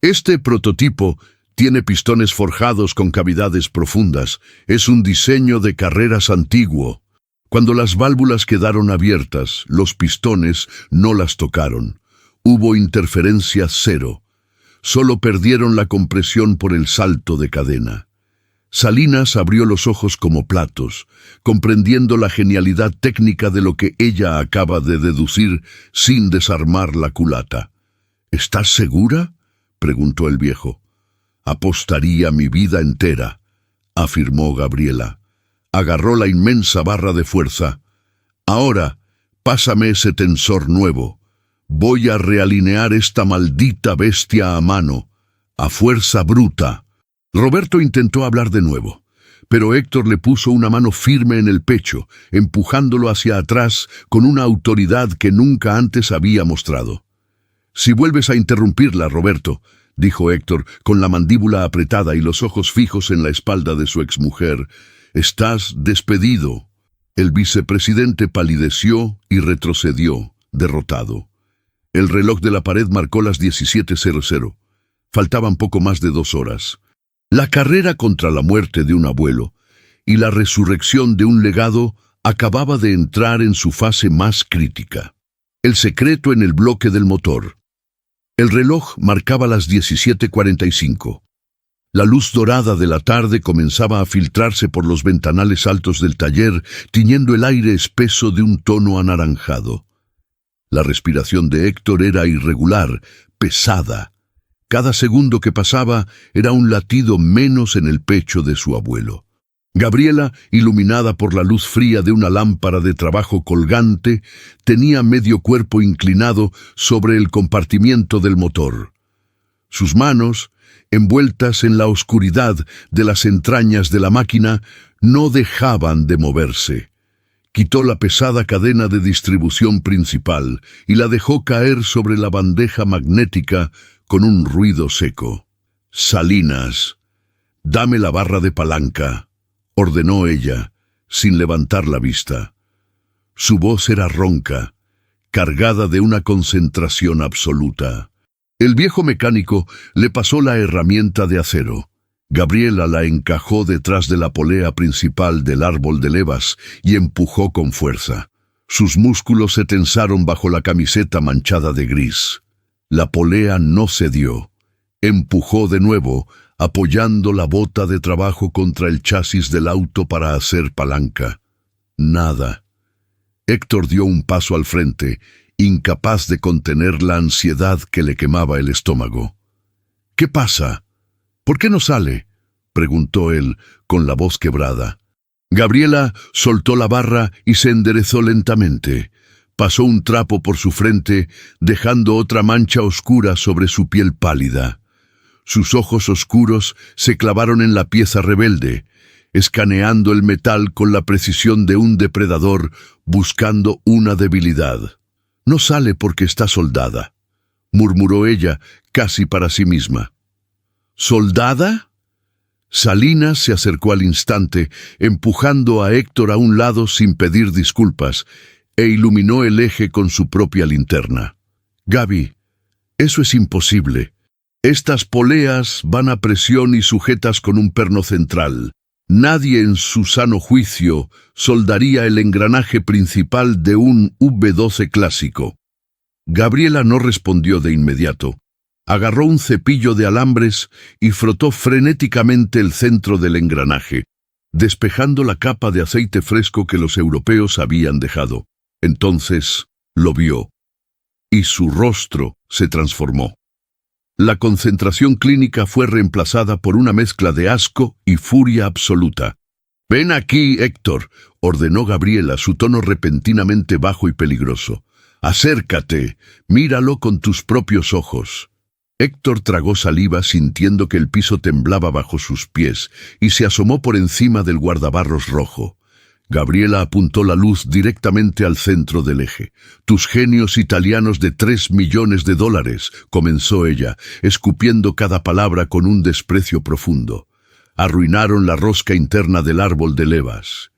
Este prototipo tiene pistones forjados con cavidades profundas. Es un diseño de carreras antiguo. Cuando las válvulas quedaron abiertas, los pistones no las tocaron. Hubo interferencia cero. Solo perdieron la compresión por el salto de cadena. Salinas abrió los ojos como platos, comprendiendo la genialidad técnica de lo que ella acaba de deducir sin desarmar la culata. ¿Estás segura?, preguntó el viejo. Apostaría mi vida entera, afirmó Gabriela. Agarró la inmensa barra de fuerza. Ahora, pásame ese tensor nuevo. Voy a realinear esta maldita bestia a mano, a fuerza bruta. Roberto intentó hablar de nuevo, pero Héctor le puso una mano firme en el pecho, empujándolo hacia atrás con una autoridad que nunca antes había mostrado. «Si vuelves a interrumpirla, Roberto», dijo Héctor, con la mandíbula apretada y los ojos fijos en la espalda de su exmujer, «estás despedido». El vicepresidente palideció y retrocedió, derrotado. El reloj de la pared marcó las 17:00. Faltaban poco más de 2 horas. La carrera contra la muerte de un abuelo y la resurrección de un legado acababa de entrar en su fase más crítica. El secreto en el bloque del motor. El reloj marcaba las 17:45. La luz dorada de la tarde comenzaba a filtrarse por los ventanales altos del taller, tiñendo el aire espeso de un tono anaranjado. La respiración de Héctor era irregular, pesada. Cada segundo que pasaba era un latido menos en el pecho de su abuelo. Gabriela, iluminada por la luz fría de una lámpara de trabajo colgante, tenía medio cuerpo inclinado sobre el compartimiento del motor. Sus manos, envueltas en la oscuridad de las entrañas de la máquina, no dejaban de moverse. Quitó la pesada cadena de distribución principal y la dejó caer sobre la bandeja magnética con un ruido seco. «Salinas, dame la barra de palanca», ordenó ella, sin levantar la vista. Su voz era ronca, cargada de una concentración absoluta. El viejo mecánico le pasó la herramienta de acero. Gabriela la encajó detrás de la polea principal del árbol de levas y empujó con fuerza. Sus músculos se tensaron bajo la camiseta manchada de gris. La polea no cedió. Empujó de nuevo, apoyando la bota de trabajo contra el chasis del auto para hacer palanca. Nada. Héctor dio un paso al frente, incapaz de contener la ansiedad que le quemaba el estómago. «¿Qué pasa? ¿Por qué no sale?», preguntó él, con la voz quebrada. Gabriela soltó la barra y se enderezó lentamente. Pasó un trapo por su frente, dejando otra mancha oscura sobre su piel pálida. Sus ojos oscuros se clavaron en la pieza rebelde, escaneando el metal con la precisión de un depredador, buscando una debilidad. «No sale porque está soldada», murmuró ella, casi para sí misma. «¿Soldada?». Salinas se acercó al instante, empujando a Héctor a un lado sin pedir disculpas, e iluminó el eje con su propia linterna. «Gaby, eso es imposible. Estas poleas van a presión y sujetas con un perno central. Nadie en su sano juicio soldaría el engranaje principal de un V12 clásico». Gabriela no respondió de inmediato. Agarró un cepillo de alambres y frotó frenéticamente el centro del engranaje, despejando la capa de aceite fresco que los europeos habían dejado. Entonces lo vio, y su rostro se transformó. La concentración clínica fue reemplazada por una mezcla de asco y furia absoluta. «Ven aquí, Héctor», ordenó Gabriela, su tono repentinamente bajo y peligroso. «Acércate, míralo con tus propios ojos». Héctor tragó saliva sintiendo que el piso temblaba bajo sus pies y se asomó por encima del guardabarros rojo. Gabriela apuntó la luz directamente al centro del eje. «Tus genios italianos de $3 millones», comenzó ella, escupiendo cada palabra con un desprecio profundo. «Arruinaron la rosca interna del árbol de levas.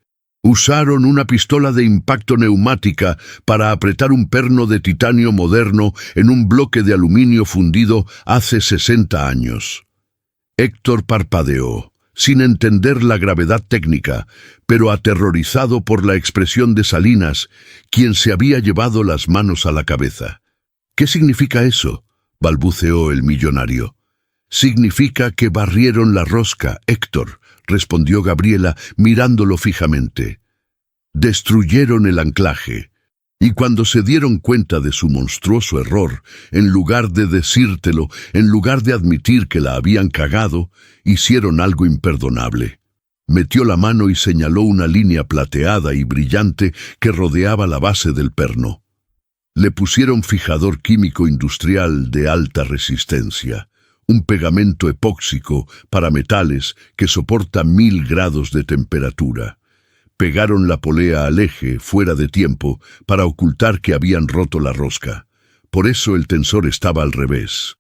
Usaron una pistola de impacto neumática para apretar un perno de titanio moderno en un bloque de aluminio fundido hace 60 años. Héctor parpadeó, sin entender la gravedad técnica, pero aterrorizado por la expresión de Salinas, quien se había llevado las manos a la cabeza. «¿Qué significa eso?», balbuceó el millonario. «Significa que barrieron la rosca, Héctor», respondió Gabriela mirándolo fijamente. «Destruyeron el anclaje». Y cuando se dieron cuenta de su monstruoso error, en lugar de decírtelo, en lugar de admitir que la habían cagado, hicieron algo imperdonable. Metió la mano y señaló una línea plateada y brillante que rodeaba la base del perno. Le pusieron fijador químico industrial de alta resistencia, un pegamento epóxico para metales que soporta 1000 grados de temperatura. Pegaron la polea al eje, fuera de tiempo, para ocultar que habían roto la rosca. Por eso el tensor estaba al revés.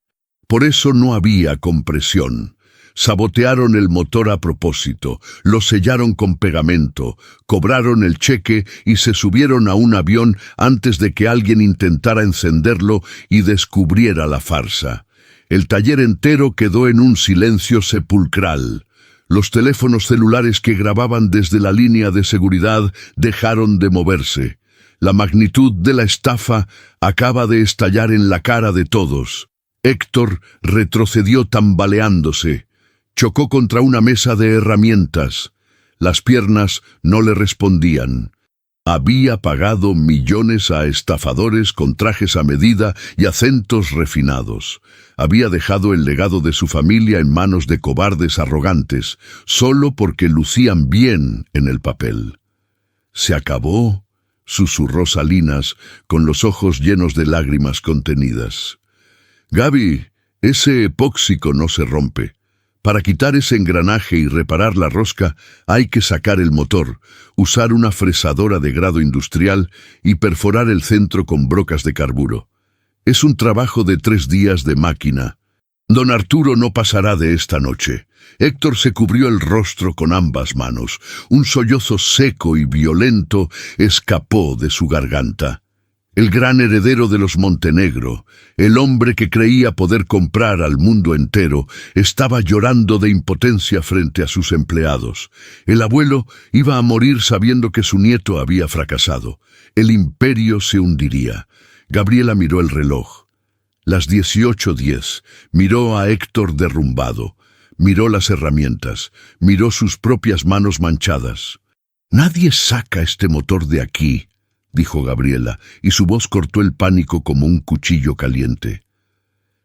Por eso no había compresión. Sabotearon el motor a propósito, lo sellaron con pegamento, cobraron el cheque y se subieron a un avión antes de que alguien intentara encenderlo y descubriera la farsa. El taller entero quedó en un silencio sepulcral. Los teléfonos celulares que grababan desde la línea de seguridad dejaron de moverse. La magnitud de la estafa acaba de estallar en la cara de todos. Héctor retrocedió tambaleándose. Chocó contra una mesa de herramientas. Las piernas no le respondían. Había pagado millones a estafadores con trajes a medida y acentos refinados. Había dejado el legado de su familia en manos de cobardes arrogantes, solo porque lucían bien en el papel. «Se acabó», susurró Salinas, con los ojos llenos de lágrimas contenidas. «Gaby, ese epóxico no se rompe. Para quitar ese engranaje y reparar la rosca hay que sacar el motor, usar una fresadora de grado industrial y perforar el centro con brocas de carburo. Es un trabajo de 3 días de máquina. Don Arturo no pasará de esta noche». Héctor se cubrió el rostro con ambas manos. Un sollozo seco y violento escapó de su garganta. El gran heredero de los Montenegro, el hombre que creía poder comprar al mundo entero, estaba llorando de impotencia frente a sus empleados. El abuelo iba a morir sabiendo que su nieto había fracasado. El imperio se hundiría. Gabriela miró el reloj. Las 18:10. Miró a Héctor derrumbado. Miró las herramientas. Miró sus propias manos manchadas. «Nadie saca este motor de aquí», dijo Gabriela, y su voz cortó el pánico como un cuchillo caliente.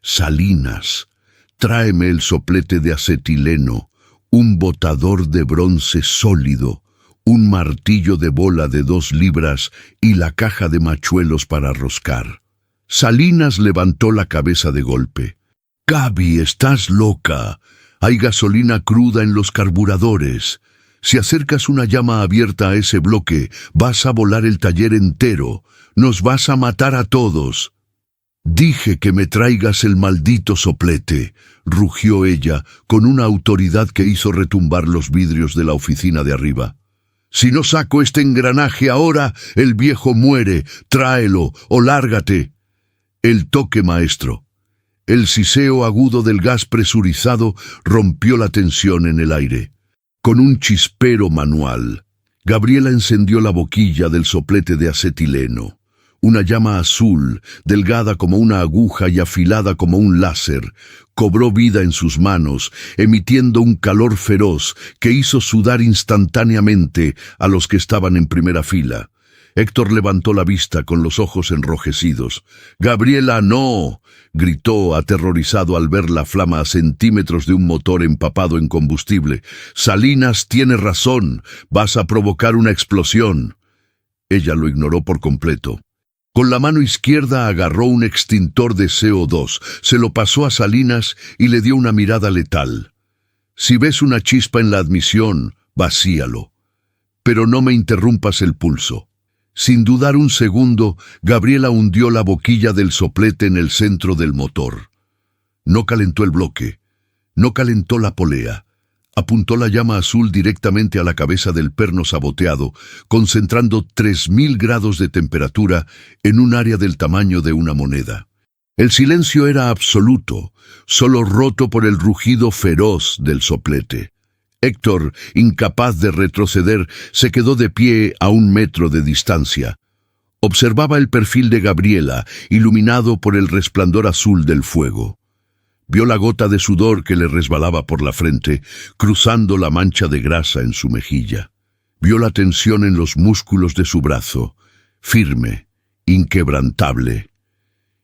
«Salinas, tráeme el soplete de acetileno, un botador de bronce sólido, un martillo de bola de 2 libras y la caja de machuelos para roscar». Salinas levantó la cabeza de golpe. «Gaby, estás loca. Hay gasolina cruda en los carburadores. Si acercas una llama abierta a ese bloque, vas a volar el taller entero. Nos vas a matar a todos». «Dije que me traigas el maldito soplete», rugió ella, con una autoridad que hizo retumbar los vidrios de la oficina de arriba. «Si no saco este engranaje ahora, el viejo muere. Tráelo o lárgate». El toque maestro. El siseo agudo del gas presurizado rompió la tensión en el aire. Con un chispero manual, Gabriela encendió la boquilla del soplete de acetileno. Una llama azul, delgada como una aguja y afilada como un láser, cobró vida en sus manos, emitiendo un calor feroz que hizo sudar instantáneamente a los que estaban en primera fila. Héctor levantó la vista con los ojos enrojecidos. «¡Gabriela, no!», gritó aterrorizado al ver la flama a centímetros de un motor empapado en combustible. «Salinas tiene razón. Vas a provocar una explosión». Ella lo ignoró por completo. Con la mano izquierda agarró un extintor de CO2, se lo pasó a Salinas y le dio una mirada letal. «Si ves una chispa en la admisión, vacíalo. Pero no me interrumpas el pulso». Sin dudar un segundo, Gabriela hundió la boquilla del soplete en el centro del motor. No calentó el bloque, no calentó la polea. Apuntó la llama azul directamente a la cabeza del perno saboteado, concentrando 3000 grados de temperatura en un área del tamaño de una moneda. El silencio era absoluto, solo roto por el rugido feroz del soplete. Héctor, incapaz de retroceder, se quedó de pie a 1 metro de distancia. Observaba el perfil de Gabriela, iluminado por el resplandor azul del fuego. Vio la gota de sudor que le resbalaba por la frente, cruzando la mancha de grasa en su mejilla. Vio la tensión en los músculos de su brazo, firme, inquebrantable.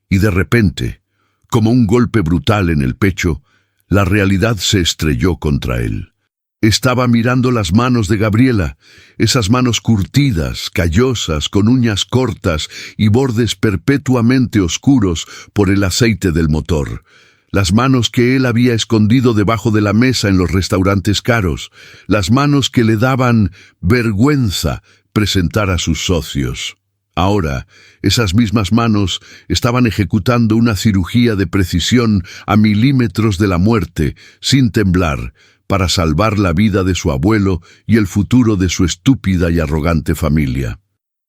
Y de repente, como un golpe brutal en el pecho, la realidad se estrelló contra él. Estaba mirando las manos de Gabriela, esas manos curtidas, callosas, con uñas cortas y bordes perpetuamente oscuros por el aceite del motor. Las manos que él había escondido debajo de la mesa en los restaurantes caros, las manos que le daban vergüenza presentar a sus socios. Ahora, esas mismas manos estaban ejecutando una cirugía de precisión a milímetros de la muerte, sin temblar, para salvar la vida de su abuelo y el futuro de su estúpida y arrogante familia.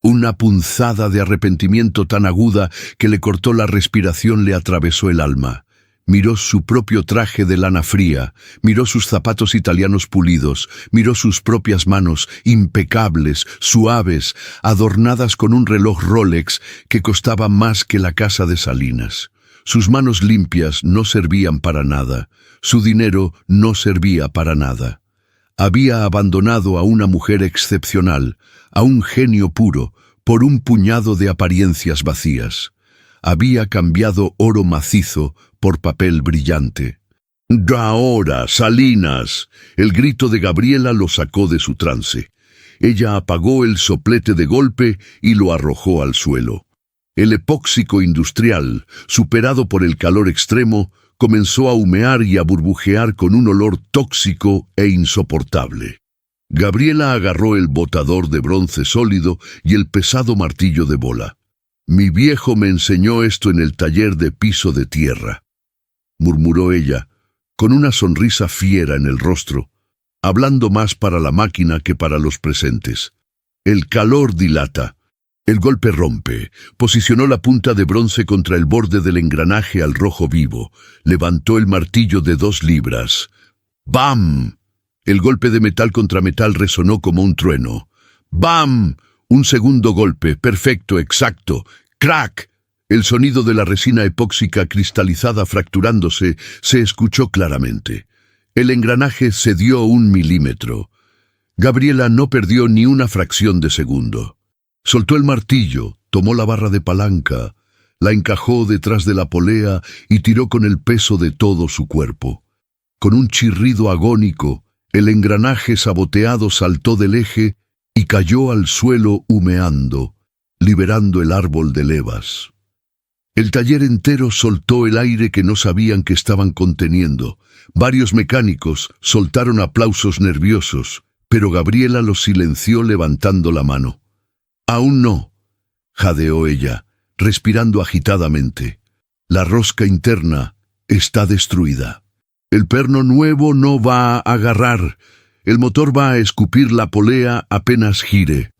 Una punzada de arrepentimiento tan aguda que le cortó la respiración le atravesó el alma. Miró su propio traje de lana fría, miró sus zapatos italianos pulidos, miró sus propias manos, impecables, suaves, adornadas con un reloj Rolex que costaba más que la casa de Salinas. Sus manos limpias no servían para nada, su dinero no servía para nada. Había abandonado a una mujer excepcional, a un genio puro, por un puñado de apariencias vacías. Había cambiado oro macizo por papel brillante. «¡Ahora, Salinas!». El grito de Gabriela lo sacó de su trance. Ella apagó el soplete de golpe y lo arrojó al suelo. El epóxico industrial, superado por el calor extremo, comenzó a humear y a burbujear con un olor tóxico e insoportable. Gabriela agarró el botador de bronce sólido y el pesado martillo de bola. «Mi viejo me enseñó esto en el taller de piso de tierra», murmuró ella, con una sonrisa fiera en el rostro, hablando más para la máquina que para los presentes. «El calor dilata». El golpe rompe, posicionó la punta de bronce contra el borde del engranaje al rojo vivo, levantó el martillo de 2 libras. ¡Bam! El golpe de metal contra metal resonó como un trueno. ¡Bam! Un segundo golpe, perfecto, exacto. ¡Crack! El sonido de la resina epóxica cristalizada fracturándose se escuchó claramente. El engranaje cedió 1 milímetro. Gabriela no perdió ni una fracción de segundo. Soltó el martillo, tomó la barra de palanca, la encajó detrás de la polea y tiró con el peso de todo su cuerpo. Con un chirrido agónico, el engranaje saboteado saltó del eje y cayó al suelo humeando, liberando el árbol de levas. El taller entero soltó el aire que no sabían que estaban conteniendo. Varios mecánicos soltaron aplausos nerviosos, pero Gabriela los silenció levantando la mano. «Aún no», jadeó ella, respirando agitadamente. «La rosca interna está destruida. El perno nuevo no va a agarrar. El motor va a escupir la polea apenas gire».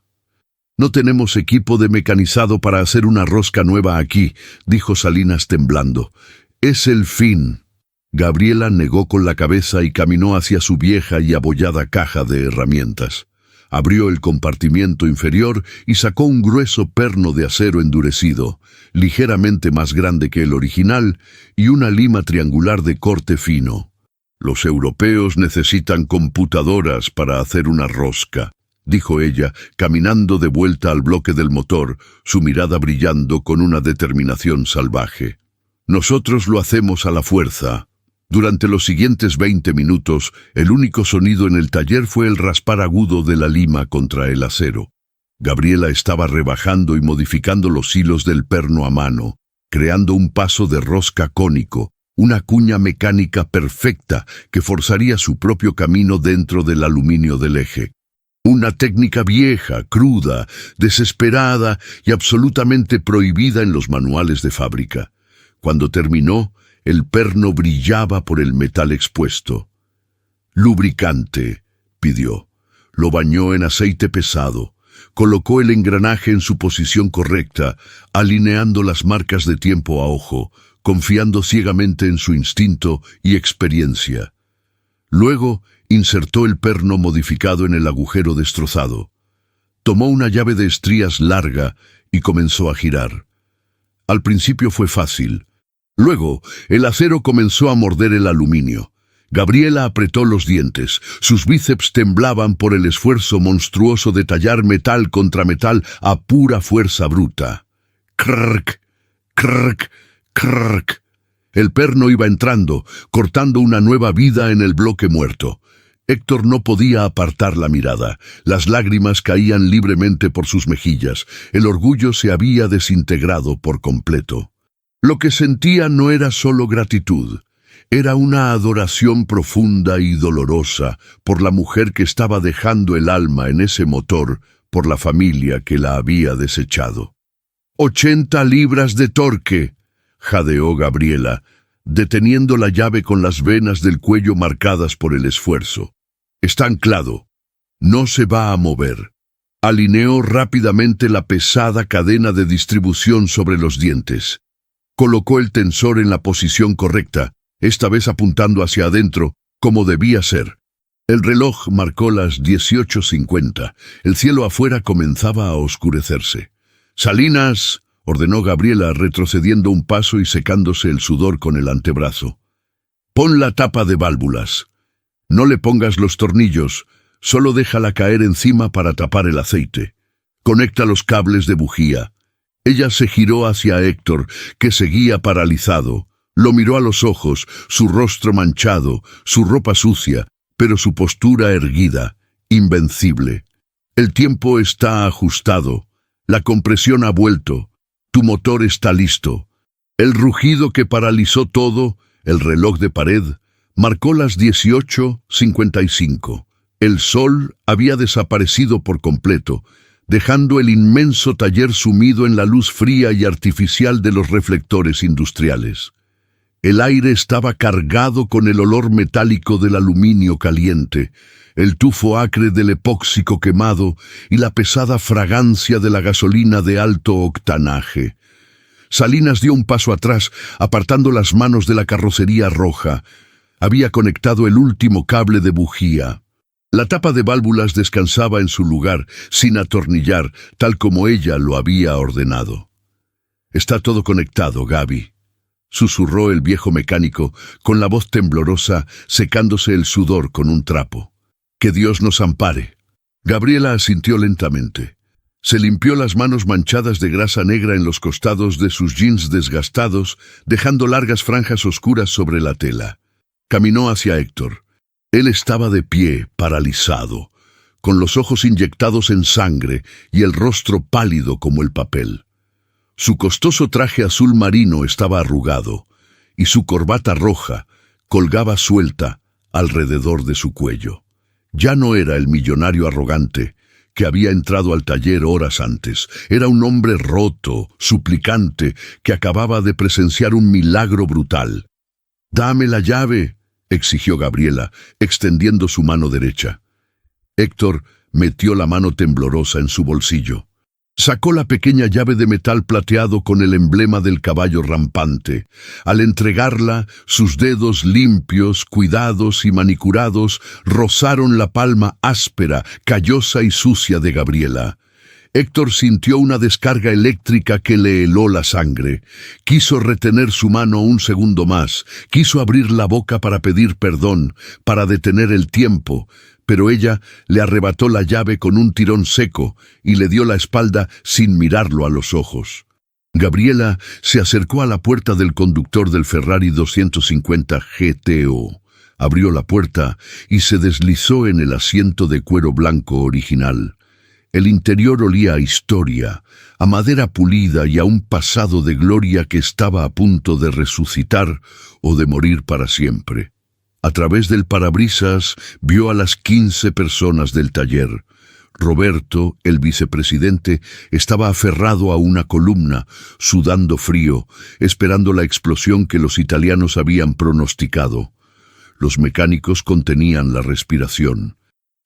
«No tenemos equipo de mecanizado para hacer una rosca nueva aquí», dijo Salinas temblando. «Es el fin». Gabriela negó con la cabeza y caminó hacia su vieja y abollada caja de herramientas. Abrió el compartimiento inferior y sacó un grueso perno de acero endurecido, ligeramente más grande que el original, y una lima triangular de corte fino. «Los europeos necesitan computadoras para hacer una rosca», dijo ella, caminando de vuelta al bloque del motor, su mirada brillando con una determinación salvaje. «Nosotros lo hacemos a la fuerza». Durante los siguientes 20 minutos, el único sonido en el taller fue el raspar agudo de la lima contra el acero. Gabriela estaba rebajando y modificando los hilos del perno a mano, creando un paso de rosca cónico, una cuña mecánica perfecta que forzaría su propio camino dentro del aluminio del eje. Una técnica vieja, cruda, desesperada y absolutamente prohibida en los manuales de fábrica. Cuando terminó, el perno brillaba por el metal expuesto. Lubricante, pidió. Lo bañó en aceite pesado. Colocó el engranaje en su posición correcta, alineando las marcas de tiempo a ojo, confiando ciegamente en su instinto y experiencia. Luego, insertó el perno modificado en el agujero destrozado. Tomó una llave de estrías larga y comenzó a girar. Al principio fue fácil. Luego, el acero comenzó a morder el aluminio. Gabriela apretó los dientes. Sus bíceps temblaban por el esfuerzo monstruoso de tallar metal contra metal a pura fuerza bruta. Crrrk, crrrk, crrrk. El perno iba entrando, cortando una nueva vida en el bloque muerto. Héctor no podía apartar la mirada. Las lágrimas caían libremente por sus mejillas. El orgullo se había desintegrado por completo. Lo que sentía no era solo gratitud. Era una adoración profunda y dolorosa por la mujer que estaba dejando el alma en ese motor por la familia que la había desechado. 80 libras de torque, jadeó Gabriela, deteniendo la llave con las venas del cuello marcadas por el esfuerzo. Está anclado. No se va a mover. Alineó rápidamente la pesada cadena de distribución sobre los dientes. Colocó el tensor en la posición correcta, esta vez apuntando hacia adentro, como debía ser. El reloj marcó las 18:50. El cielo afuera comenzaba a oscurecerse. «Salinas», ordenó Gabriela, retrocediendo un paso y secándose el sudor con el antebrazo. «Pon la tapa de válvulas. No le pongas los tornillos, solo déjala caer encima para tapar el aceite. Conecta los cables de bujía». Ella se giró hacia Héctor, que seguía paralizado. Lo miró a los ojos, su rostro manchado, su ropa sucia, pero su postura erguida, invencible. «El tiempo está ajustado. La compresión ha vuelto. Tu motor está listo». El rugido que paralizó todo, el reloj de pared, marcó las 18:55. El sol había desaparecido por completo, dejando el inmenso taller sumido en la luz fría y artificial de los reflectores industriales. El aire estaba cargado con el olor metálico del aluminio caliente, el tufo acre del epóxico quemado y la pesada fragancia de la gasolina de alto octanaje. Salinas dio un paso atrás, apartando las manos de la carrocería roja. Había conectado el último cable de bujía. La tapa de válvulas descansaba en su lugar, sin atornillar, tal como ella lo había ordenado. «Está todo conectado, Gaby», susurró el viejo mecánico, con la voz temblorosa, secándose el sudor con un trapo. «Que Dios nos ampare». Gabriela asintió lentamente. Se limpió las manos manchadas de grasa negra en los costados de sus jeans desgastados, dejando largas franjas oscuras sobre la tela. Caminó hacia Héctor. Él estaba de pie, paralizado, con los ojos inyectados en sangre y el rostro pálido como el papel. Su costoso traje azul marino estaba arrugado, y su corbata roja colgaba suelta alrededor de su cuello. Ya no era el millonario arrogante que había entrado al taller horas antes. Era un hombre roto, suplicante, que acababa de presenciar un milagro brutal. «Dame la llave», exigió Gabriela, extendiendo su mano derecha. Héctor metió la mano temblorosa en su bolsillo. Sacó la pequeña llave de metal plateado con el emblema del caballo rampante. Al entregarla, sus dedos limpios, cuidados y manicurados rozaron la palma áspera, callosa y sucia de Gabriela. Héctor sintió una descarga eléctrica que le heló la sangre. Quiso retener su mano un segundo más, quiso abrir la boca para pedir perdón, para detener el tiempo, pero ella le arrebató la llave con un tirón seco y le dio la espalda sin mirarlo a los ojos. Gabriela se acercó a la puerta del conductor del Ferrari 250 GTO. Abrió la puerta y se deslizó en el asiento de cuero blanco original. El interior olía a historia, a madera pulida y a un pasado de gloria que estaba a punto de resucitar o de morir para siempre. A través del parabrisas vio a las 15 personas del taller. Roberto, el vicepresidente, estaba aferrado a una columna, sudando frío, esperando la explosión que los italianos habían pronosticado. Los mecánicos contenían la respiración.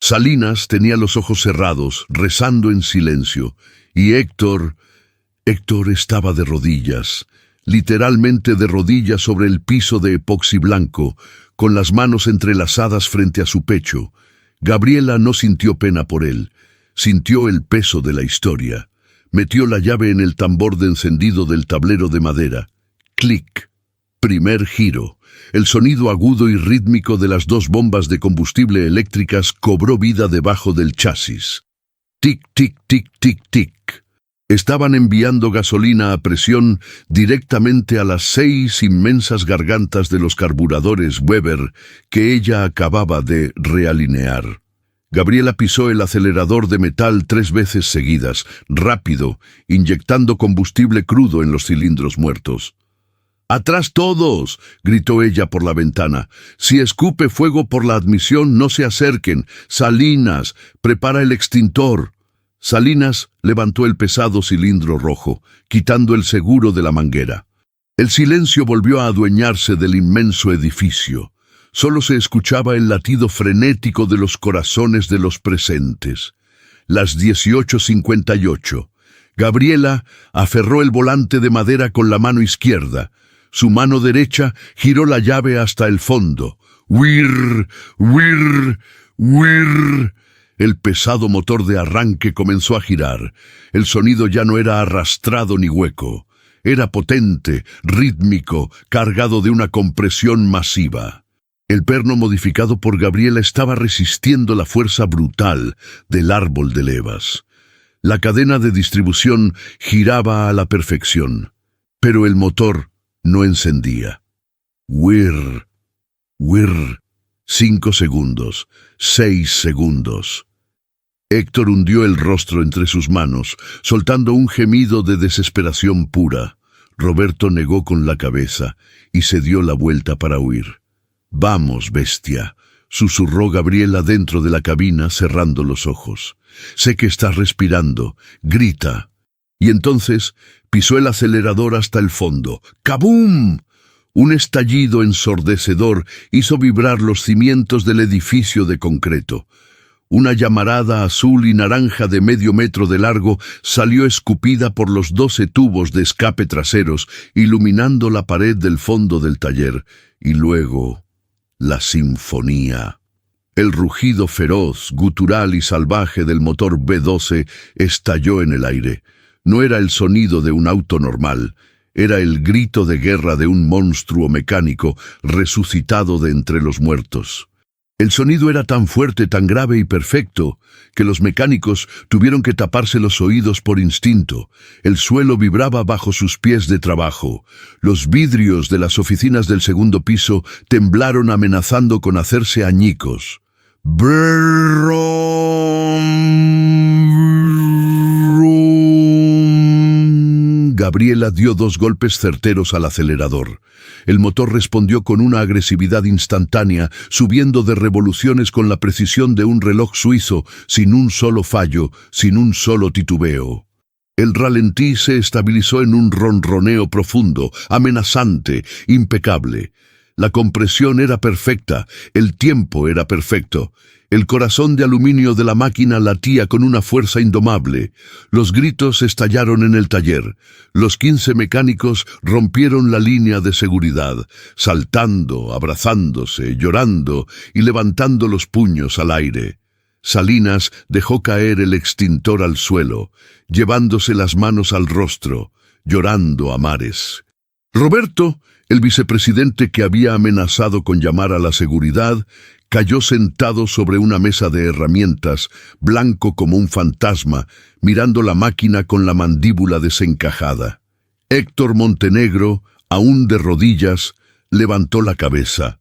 Salinas tenía los ojos cerrados, rezando en silencio, y Héctor estaba de rodillas, literalmente de rodillas sobre el piso de epoxi blanco, con las manos entrelazadas frente a su pecho. Gabriela no sintió pena por él, sintió el peso de la historia. Metió la llave en el tambor de encendido del tablero de madera. Clic. Primer giro. El sonido agudo y rítmico de las dos bombas de combustible eléctricas cobró vida debajo del chasis. Tic, tic, tic, tic, tic. Estaban enviando gasolina a presión directamente a las 6 inmensas gargantas de los carburadores Weber que ella acababa de realinear. Gabriela pisó el acelerador de metal 3 veces seguidas, rápido, inyectando combustible crudo en los cilindros muertos. ¡Atrás todos!, gritó ella por la ventana. «Si escupe fuego por la admisión, no se acerquen. Salinas, prepara el extintor». Salinas levantó el pesado cilindro rojo, quitando el seguro de la manguera. El silencio volvió a adueñarse del inmenso edificio. Solo se escuchaba el latido frenético de los corazones de los presentes. Las 18:58. Gabriela aferró el volante de madera con la mano izquierda. Su mano derecha giró la llave hasta el fondo. ¡Whirr! ¡Whirr! ¡Whirr! El pesado motor de arranque comenzó a girar. El sonido ya no era arrastrado ni hueco. Era potente, rítmico, cargado de una compresión masiva. El perno modificado por Gabriela estaba resistiendo la fuerza brutal del árbol de levas. La cadena de distribución giraba a la perfección, pero el motor no encendía. Whirr, whirr. 5 segundos, 6 segundos. Héctor hundió el rostro entre sus manos, soltando un gemido de desesperación pura. Roberto negó con la cabeza y se dio la vuelta para huir. «Vamos, bestia», susurró Gabriela dentro de la cabina, cerrando los ojos. «Sé que estás respirando. Grita». Y entonces pisó el acelerador hasta el fondo. ¡Kabum! Un estallido ensordecedor hizo vibrar los cimientos del edificio de concreto. Una llamarada azul y naranja de medio metro de largo salió escupida por los 12 tubos de escape traseros, iluminando la pared del fondo del taller. Y luego, la sinfonía. El rugido feroz, gutural y salvaje del motor B12 estalló en el aire. No era el sonido de un auto normal, era el grito de guerra de un monstruo mecánico resucitado de entre los muertos. El sonido era tan fuerte, tan grave y perfecto, que los mecánicos tuvieron que taparse los oídos por instinto. El suelo vibraba bajo sus pies de trabajo. Los vidrios de las oficinas del segundo piso temblaron amenazando con hacerse añicos. Gabriela dio 2 golpes certeros al acelerador. El motor respondió con una agresividad instantánea, subiendo de revoluciones con la precisión de un reloj suizo, sin un solo fallo, sin un solo titubeo. El ralentí se estabilizó en un ronroneo profundo, amenazante, impecable. La compresión era perfecta, el tiempo era perfecto. El corazón de aluminio de la máquina latía con una fuerza indomable. Los gritos estallaron en el taller. Los 15 mecánicos rompieron la línea de seguridad, saltando, abrazándose, llorando y levantando los puños al aire. Salinas dejó caer el extintor al suelo, llevándose las manos al rostro, llorando a mares. Roberto, el vicepresidente que había amenazado con llamar a la seguridad, cayó sentado sobre una mesa de herramientas, blanco como un fantasma, mirando la máquina con la mandíbula desencajada. Héctor Montenegro, aún de rodillas, levantó la cabeza.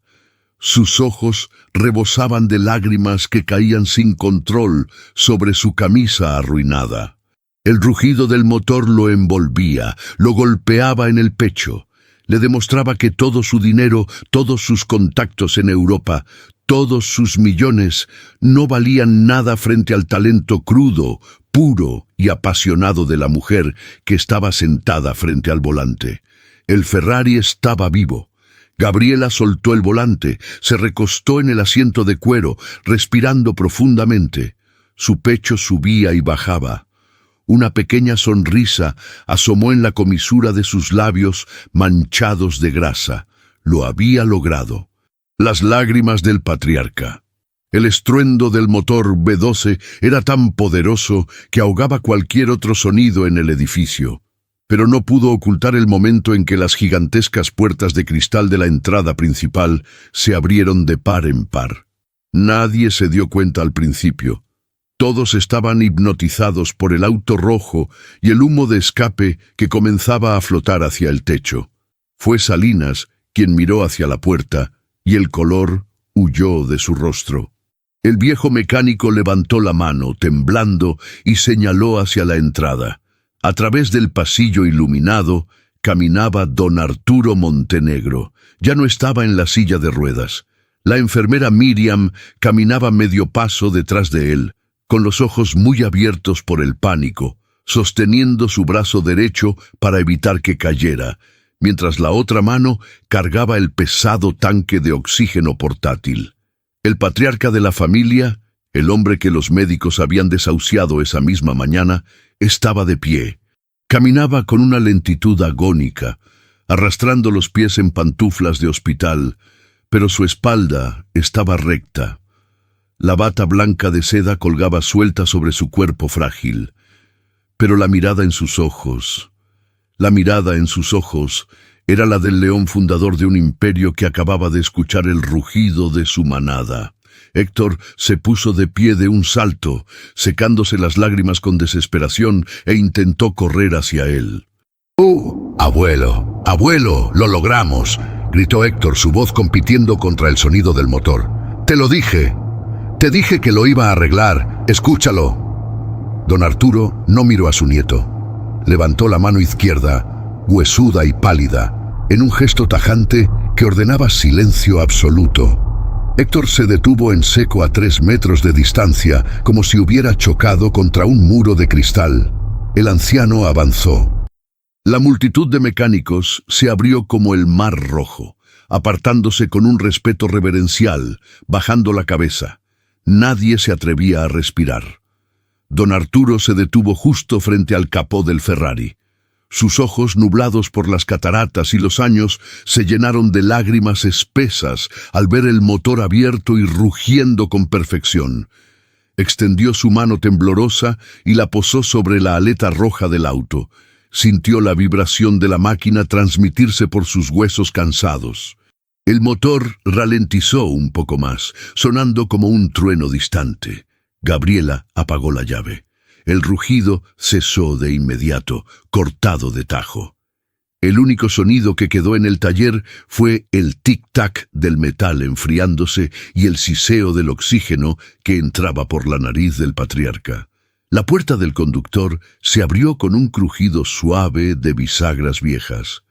Sus ojos rebosaban de lágrimas que caían sin control sobre su camisa arruinada. El rugido del motor lo envolvía, lo golpeaba en el pecho. Le demostraba que todo su dinero, todos sus contactos en Europa, todos sus millones no valían nada frente al talento crudo, puro y apasionado de la mujer que estaba sentada frente al volante. El Ferrari estaba vivo. Gabriela soltó el volante, se recostó en el asiento de cuero, respirando profundamente. Su pecho subía y bajaba. Una pequeña sonrisa asomó en la comisura de sus labios manchados de grasa. Lo había logrado. Las lágrimas del patriarca. El estruendo del motor B12 era tan poderoso que ahogaba cualquier otro sonido en el edificio. Pero no pudo ocultar el momento en que las gigantescas puertas de cristal de la entrada principal se abrieron de par en par. Nadie se dio cuenta al principio. Todos estaban hipnotizados por el auto rojo y el humo de escape que comenzaba a flotar hacia el techo. Fue Salinas quien miró hacia la puerta y el color huyó de su rostro. El viejo mecánico levantó la mano, temblando, y señaló hacia la entrada. A través del pasillo iluminado caminaba don Arturo Montenegro. Ya no estaba en la silla de ruedas. La enfermera Miriam caminaba medio paso detrás de él, con los ojos muy abiertos por el pánico, sosteniendo su brazo derecho para evitar que cayera, mientras la otra mano cargaba el pesado tanque de oxígeno portátil. El patriarca de la familia, el hombre que los médicos habían desahuciado esa misma mañana, estaba de pie. Caminaba con una lentitud agónica, arrastrando los pies en pantuflas de hospital, pero su espalda estaba recta. La bata blanca de seda colgaba suelta sobre su cuerpo frágil. Pero la mirada en sus ojos era la del león fundador de un imperio que acababa de escuchar el rugido de su manada. Héctor se puso de pie de un salto, secándose las lágrimas con desesperación, e intentó correr hacia él. Abuelo, abuelo, lo logramos, gritó Héctor, su voz compitiendo contra el sonido del motor. Te lo dije. Te dije que lo iba a arreglar. Escúchalo. Don Arturo no miró a su nieto. Levantó la mano izquierda, huesuda y pálida, en un gesto tajante que ordenaba silencio absoluto. Héctor se detuvo en seco a 3 metros de distancia, como si hubiera chocado contra un muro de cristal. El anciano avanzó. La multitud de mecánicos se abrió como el mar rojo, apartándose con un respeto reverencial, bajando la cabeza. Nadie se atrevía a respirar. Don Arturo se detuvo justo frente al capó del Ferrari. Sus ojos, nublados por las cataratas y los años, se llenaron de lágrimas espesas al ver el motor abierto y rugiendo con perfección. Extendió su mano temblorosa y la posó sobre la aleta roja del auto. Sintió la vibración de la máquina transmitirse por sus huesos cansados. El motor ralentizó un poco más, sonando como un trueno distante. Gabriela apagó la llave. El rugido cesó de inmediato, cortado de tajo. El único sonido que quedó en el taller fue el tic-tac del metal enfriándose y el siseo del oxígeno que entraba por la nariz del patriarca. La puerta del conductor se abrió con un crujido suave de bisagras viejas.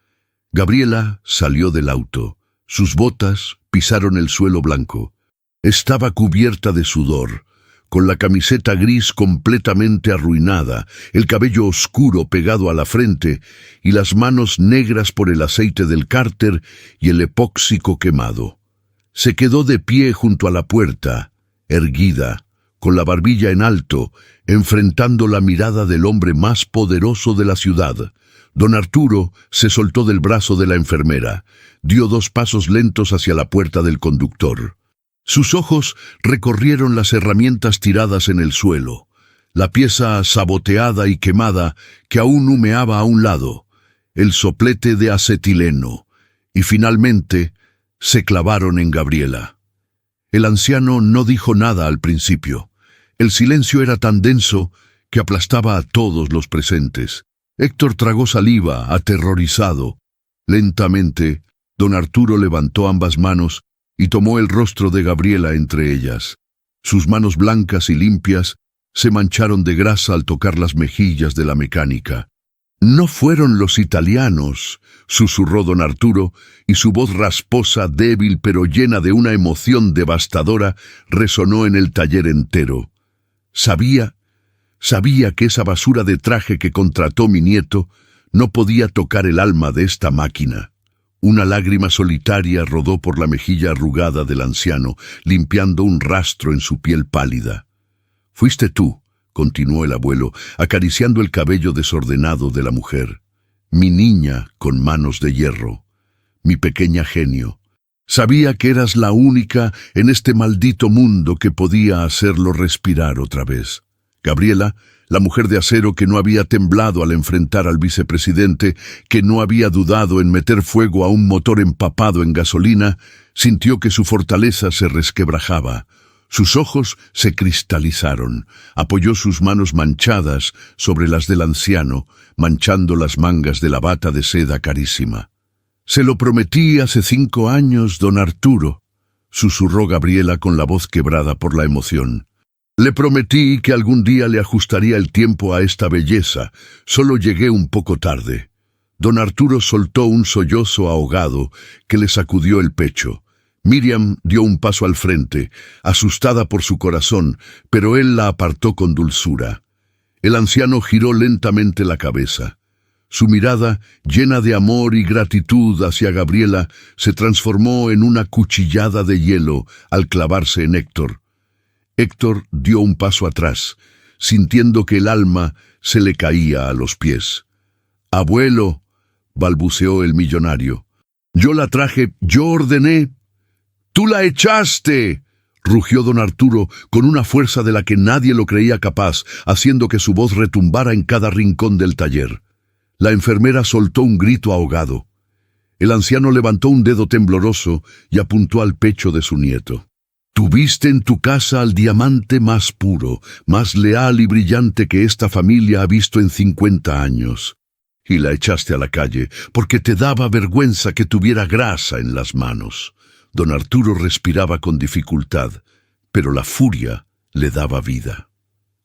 Gabriela salió del auto. Sus botas pisaron el suelo blanco. Estaba cubierta de sudor, con la camiseta gris completamente arruinada, el cabello oscuro pegado a la frente y las manos negras por el aceite del cárter y el epóxico quemado. Se quedó de pie junto a la puerta, erguida, con la barbilla en alto, enfrentando la mirada del hombre más poderoso de la ciudad. Don Arturo se soltó del brazo de la enfermera, dio 2 pasos lentos hacia la puerta del conductor. Sus ojos recorrieron las herramientas tiradas en el suelo, la pieza saboteada y quemada que aún humeaba a un lado, el soplete de acetileno, y finalmente se clavaron en Gabriela. El anciano no dijo nada al principio. El silencio era tan denso que aplastaba a todos los presentes. Héctor tragó saliva, aterrorizado. Lentamente, don Arturo levantó ambas manos y tomó el rostro de Gabriela entre ellas. Sus manos blancas y limpias se mancharon de grasa al tocar las mejillas de la mecánica. «No fueron los italianos», susurró don Arturo, y su voz rasposa, débil pero llena de una emoción devastadora, resonó en el taller entero. Sabía que esa basura de traje que contrató mi nieto no podía tocar el alma de esta máquina. Una lágrima solitaria rodó por la mejilla arrugada del anciano, limpiando un rastro en su piel pálida. «Fuiste tú», continuó el abuelo, acariciando el cabello desordenado de la mujer. «Mi niña con manos de hierro, mi pequeña genio. Sabía que eras la única en este maldito mundo que podía hacerlo respirar otra vez». Gabriela, la mujer de acero que no había temblado al enfrentar al vicepresidente, que no había dudado en meter fuego a un motor empapado en gasolina, sintió que su fortaleza se resquebrajaba. Sus ojos se cristalizaron. Apoyó sus manos manchadas sobre las del anciano, manchando las mangas de la bata de seda carísima. «Se lo prometí hace 5 años, don Arturo», susurró Gabriela con la voz quebrada por la emoción. «Le prometí que algún día le ajustaría el tiempo a esta belleza. Solo llegué un poco tarde». Don Arturo soltó un sollozo ahogado que le sacudió el pecho. Miriam dio un paso al frente, asustada por su corazón, pero él la apartó con dulzura. El anciano giró lentamente la cabeza. Su mirada, llena de amor y gratitud hacia Gabriela, se transformó en una cuchillada de hielo al clavarse en Héctor. Héctor dio un paso atrás, sintiendo que el alma se le caía a los pies. «Abuelo», balbuceó el millonario, «yo la traje, yo ordené». «¡Tú la echaste!», rugió don Arturo con una fuerza de la que nadie lo creía capaz, haciendo que su voz retumbara en cada rincón del taller. La enfermera soltó un grito ahogado. El anciano levantó un dedo tembloroso y apuntó al pecho de su nieto. «Tuviste en tu casa al diamante más puro, más leal y brillante que esta familia ha visto en 50 años. Y la echaste a la calle porque te daba vergüenza que tuviera grasa en las manos». Don Arturo respiraba con dificultad, pero la furia le daba vida.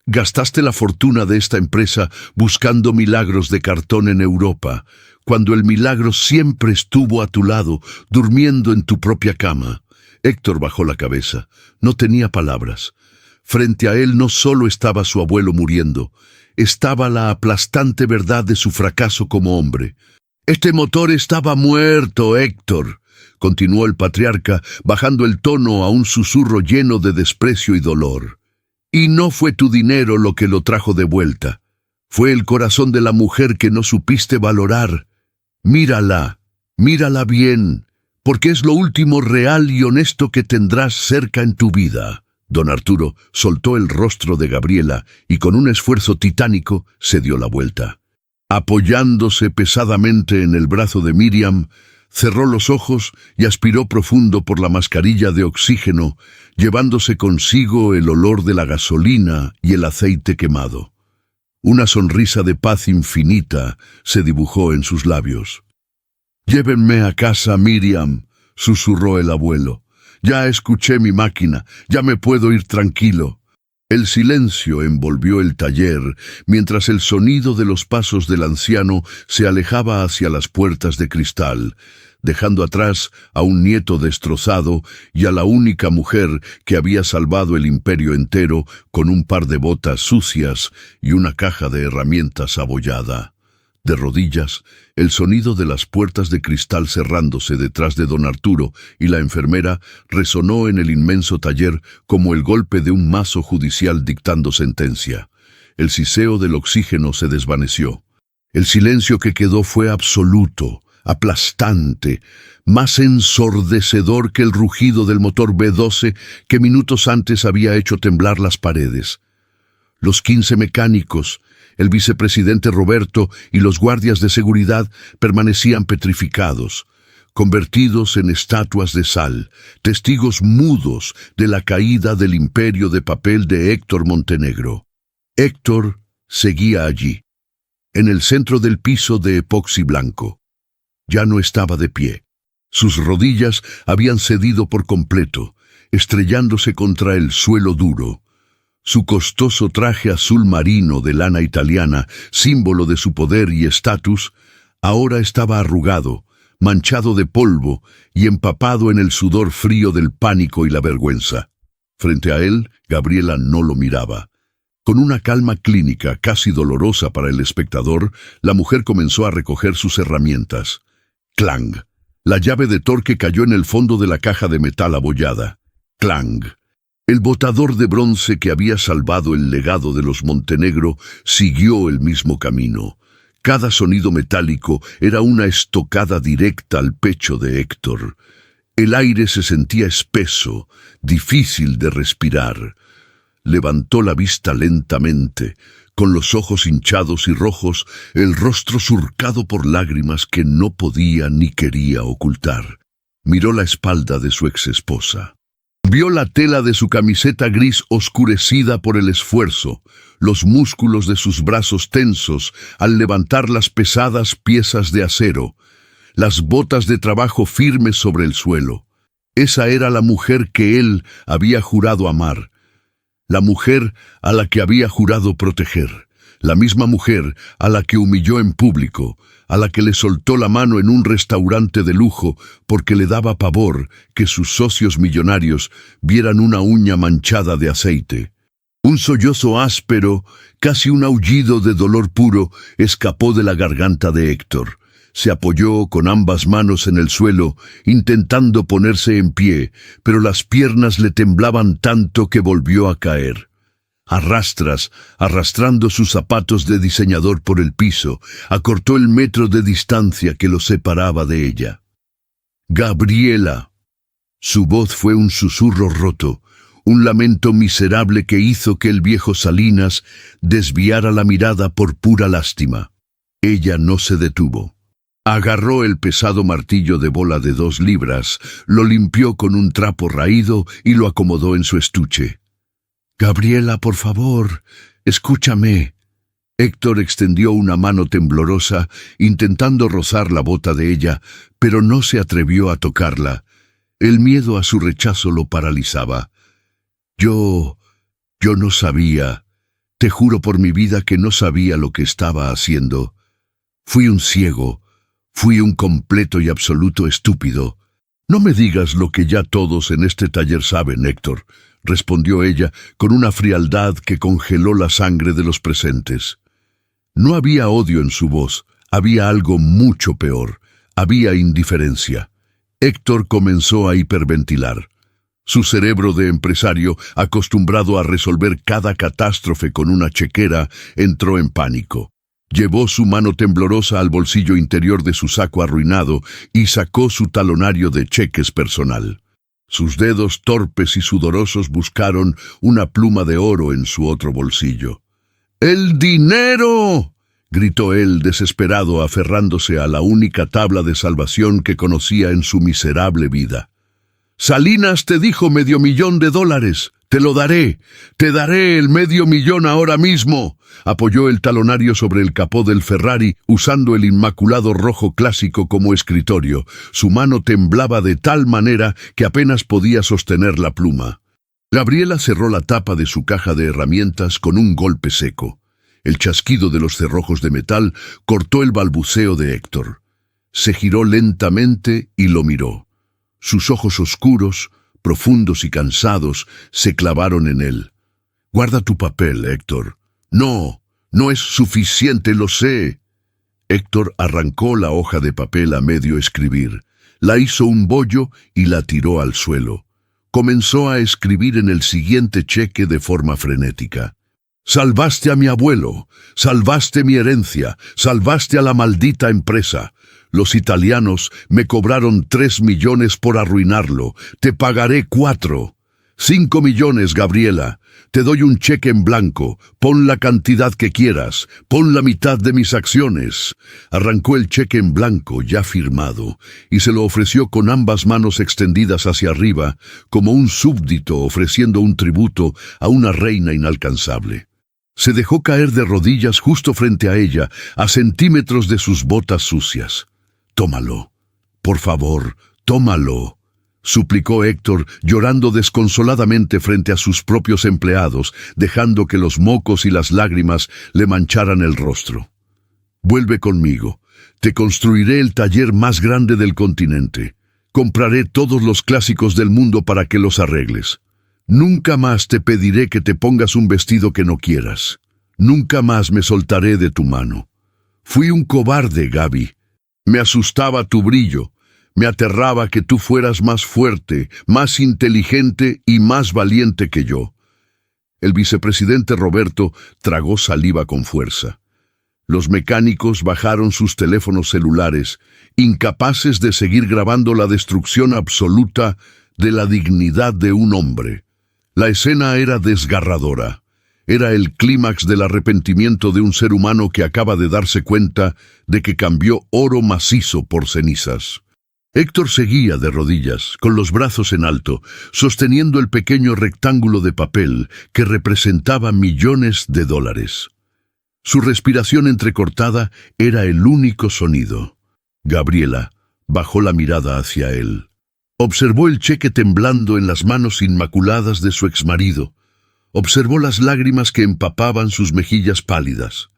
«Gastaste la fortuna de esta empresa buscando milagros de cartón en Europa, cuando el milagro siempre estuvo a tu lado, durmiendo en tu propia cama». Héctor bajó la cabeza. No tenía palabras. Frente a él no solo estaba su abuelo muriendo, estaba la aplastante verdad de su fracaso como hombre. «Este motor estaba muerto, Héctor», continuó el patriarca, bajando el tono a un susurro lleno de desprecio y dolor. «Y no fue tu dinero lo que lo trajo de vuelta. Fue el corazón de la mujer que no supiste valorar. Mírala, mírala bien, porque es lo último real y honesto que tendrás cerca en tu vida». Don Arturo soltó el rostro de Gabriela y con un esfuerzo titánico se dio la vuelta. Apoyándose pesadamente en el brazo de Miriam, cerró los ojos y aspiró profundo por la mascarilla de oxígeno, llevándose consigo el olor de la gasolina y el aceite quemado. Una sonrisa de paz infinita se dibujó en sus labios. «Llévenme a casa, Miriam», susurró el abuelo. «Ya escuché mi máquina, ya me puedo ir tranquilo». El silencio envolvió el taller, mientras el sonido de los pasos del anciano se alejaba hacia las puertas de cristal, dejando atrás a un nieto destrozado y a la única mujer que había salvado el imperio entero con un par de botas sucias y una caja de herramientas abollada. De rodillas, el sonido de las puertas de cristal cerrándose detrás de don Arturo y la enfermera resonó en el inmenso taller como el golpe de un mazo judicial dictando sentencia. El siseo del oxígeno se desvaneció. El silencio que quedó fue absoluto, aplastante, más ensordecedor que el rugido del motor B-12 que minutos antes había hecho temblar las paredes. Los 15 mecánicos, el vicepresidente Roberto y los guardias de seguridad permanecían petrificados, convertidos en estatuas de sal, testigos mudos de la caída del imperio de papel de Héctor Montenegro. Héctor seguía allí, en el centro del piso de epoxi blanco. Ya no estaba de pie. Sus rodillas habían cedido por completo, estrellándose contra el suelo duro. Su costoso traje azul marino de lana italiana, símbolo de su poder y estatus, ahora estaba arrugado, manchado de polvo y empapado en el sudor frío del pánico y la vergüenza. Frente a él, Gabriela no lo miraba. Con una calma clínica casi dolorosa para el espectador, la mujer comenzó a recoger sus herramientas. ¡Clang! La llave de torque cayó en el fondo de la caja de metal abollada. ¡Clang! El botador de bronce que había salvado el legado de los Montenegro siguió el mismo camino. Cada sonido metálico era una estocada directa al pecho de Héctor. El aire se sentía espeso, difícil de respirar. Levantó la vista lentamente, con los ojos hinchados y rojos, el rostro surcado por lágrimas que no podía ni quería ocultar. Miró la espalda de su exesposa. Vio la tela de su camiseta gris oscurecida por el esfuerzo, los músculos de sus brazos tensos al levantar las pesadas piezas de acero, las botas de trabajo firmes sobre el suelo. Esa era la mujer que él había jurado amar, la mujer a la que había jurado proteger, la misma mujer a la que humilló en público, a la que le soltó la mano en un restaurante de lujo porque le daba pavor que sus socios millonarios vieran una uña manchada de aceite. Un sollozo áspero, casi un aullido de dolor puro, escapó de la garganta de Héctor. Se apoyó con ambas manos en el suelo, intentando ponerse en pie, pero las piernas le temblaban tanto que volvió a caer. Arrastrando sus zapatos de diseñador por el piso, acortó el metro de distancia que lo separaba de ella. «Gabriela». Su voz fue un susurro roto, un lamento miserable que hizo que el viejo Salinas desviara la mirada por pura lástima. Ella no se detuvo. Agarró el pesado martillo de bola de 2 libras, lo limpió con un trapo raído y lo acomodó en su estuche. «Gabriela, por favor, escúchame». Héctor extendió una mano temblorosa, intentando rozar la bota de ella, pero no se atrevió a tocarla. El miedo a su rechazo lo paralizaba. Yo no sabía. Te juro por mi vida que no sabía lo que estaba haciendo. Fui un ciego. Fui un completo y absoluto estúpido. No me digas lo que ya todos en este taller saben, Héctor, respondió ella con una frialdad que congeló la sangre de los presentes. No había odio en su voz, había algo mucho peor, había indiferencia. Héctor comenzó a hiperventilar. Su cerebro de empresario, acostumbrado a resolver cada catástrofe con una chequera, entró en pánico. Llevó su mano temblorosa al bolsillo interior de su saco arruinado y sacó su talonario de cheques personal. Sus dedos torpes y sudorosos buscaron una pluma de oro en su otro bolsillo. ¡El dinero!, gritó él desesperado, aferrándose a la única tabla de salvación que conocía en su miserable vida. «Salinas te dijo $500,000. Te lo daré. Te daré el $500,000 ahora mismo». Apoyó el talonario sobre el capó del Ferrari, usando el inmaculado rojo clásico como escritorio. Su mano temblaba de tal manera que apenas podía sostener la pluma. Gabriela cerró la tapa de su caja de herramientas con un golpe seco. El chasquido de los cerrojos de metal cortó el balbuceo de Héctor. Se giró lentamente y lo miró. Sus ojos oscuros, profundos y cansados, se clavaron en él. «Guarda tu papel, Héctor». «No, no es suficiente, lo sé». Héctor arrancó la hoja de papel a medio escribir, la hizo un bollo y la tiró al suelo. Comenzó a escribir en el siguiente cheque de forma frenética. «Salvaste a mi abuelo, salvaste mi herencia, salvaste a la maldita empresa. Los italianos me cobraron 3 millones por arruinarlo. Te pagaré 4. 5 millones, Gabriela. Te doy un cheque en blanco. Pon la cantidad que quieras. Pon la mitad de mis acciones». Arrancó el cheque en blanco, ya firmado, y se lo ofreció con ambas manos extendidas hacia arriba, como un súbdito ofreciendo un tributo a una reina inalcanzable. Se dejó caer de rodillas justo frente a ella, a centímetros de sus botas sucias. «Tómalo. Por favor, tómalo», suplicó Héctor, llorando desconsoladamente frente a sus propios empleados, dejando que los mocos y las lágrimas le mancharan el rostro. «Vuelve conmigo. Te construiré el taller más grande del continente. Compraré todos los clásicos del mundo para que los arregles. Nunca más te pediré que te pongas un vestido que no quieras. Nunca más me soltaré de tu mano. Fui un cobarde, Gaby. Me asustaba tu brillo. Me aterraba que tú fueras más fuerte, más inteligente y más valiente que yo. El vicepresidente Roberto tragó saliva con fuerza. Los mecánicos bajaron sus teléfonos celulares, incapaces de seguir grabando la destrucción absoluta de la dignidad de un hombre. La escena era desgarradora. Era el clímax del arrepentimiento de un ser humano que acaba de darse cuenta de que cambió oro macizo por cenizas. Héctor seguía de rodillas, con los brazos en alto, sosteniendo el pequeño rectángulo de papel que representaba millones de dólares. Su respiración entrecortada era el único sonido. Gabriela bajó la mirada hacia él. Observó el cheque temblando en las manos inmaculadas de su exmarido. Observó las lágrimas que empapaban sus mejillas pálidas.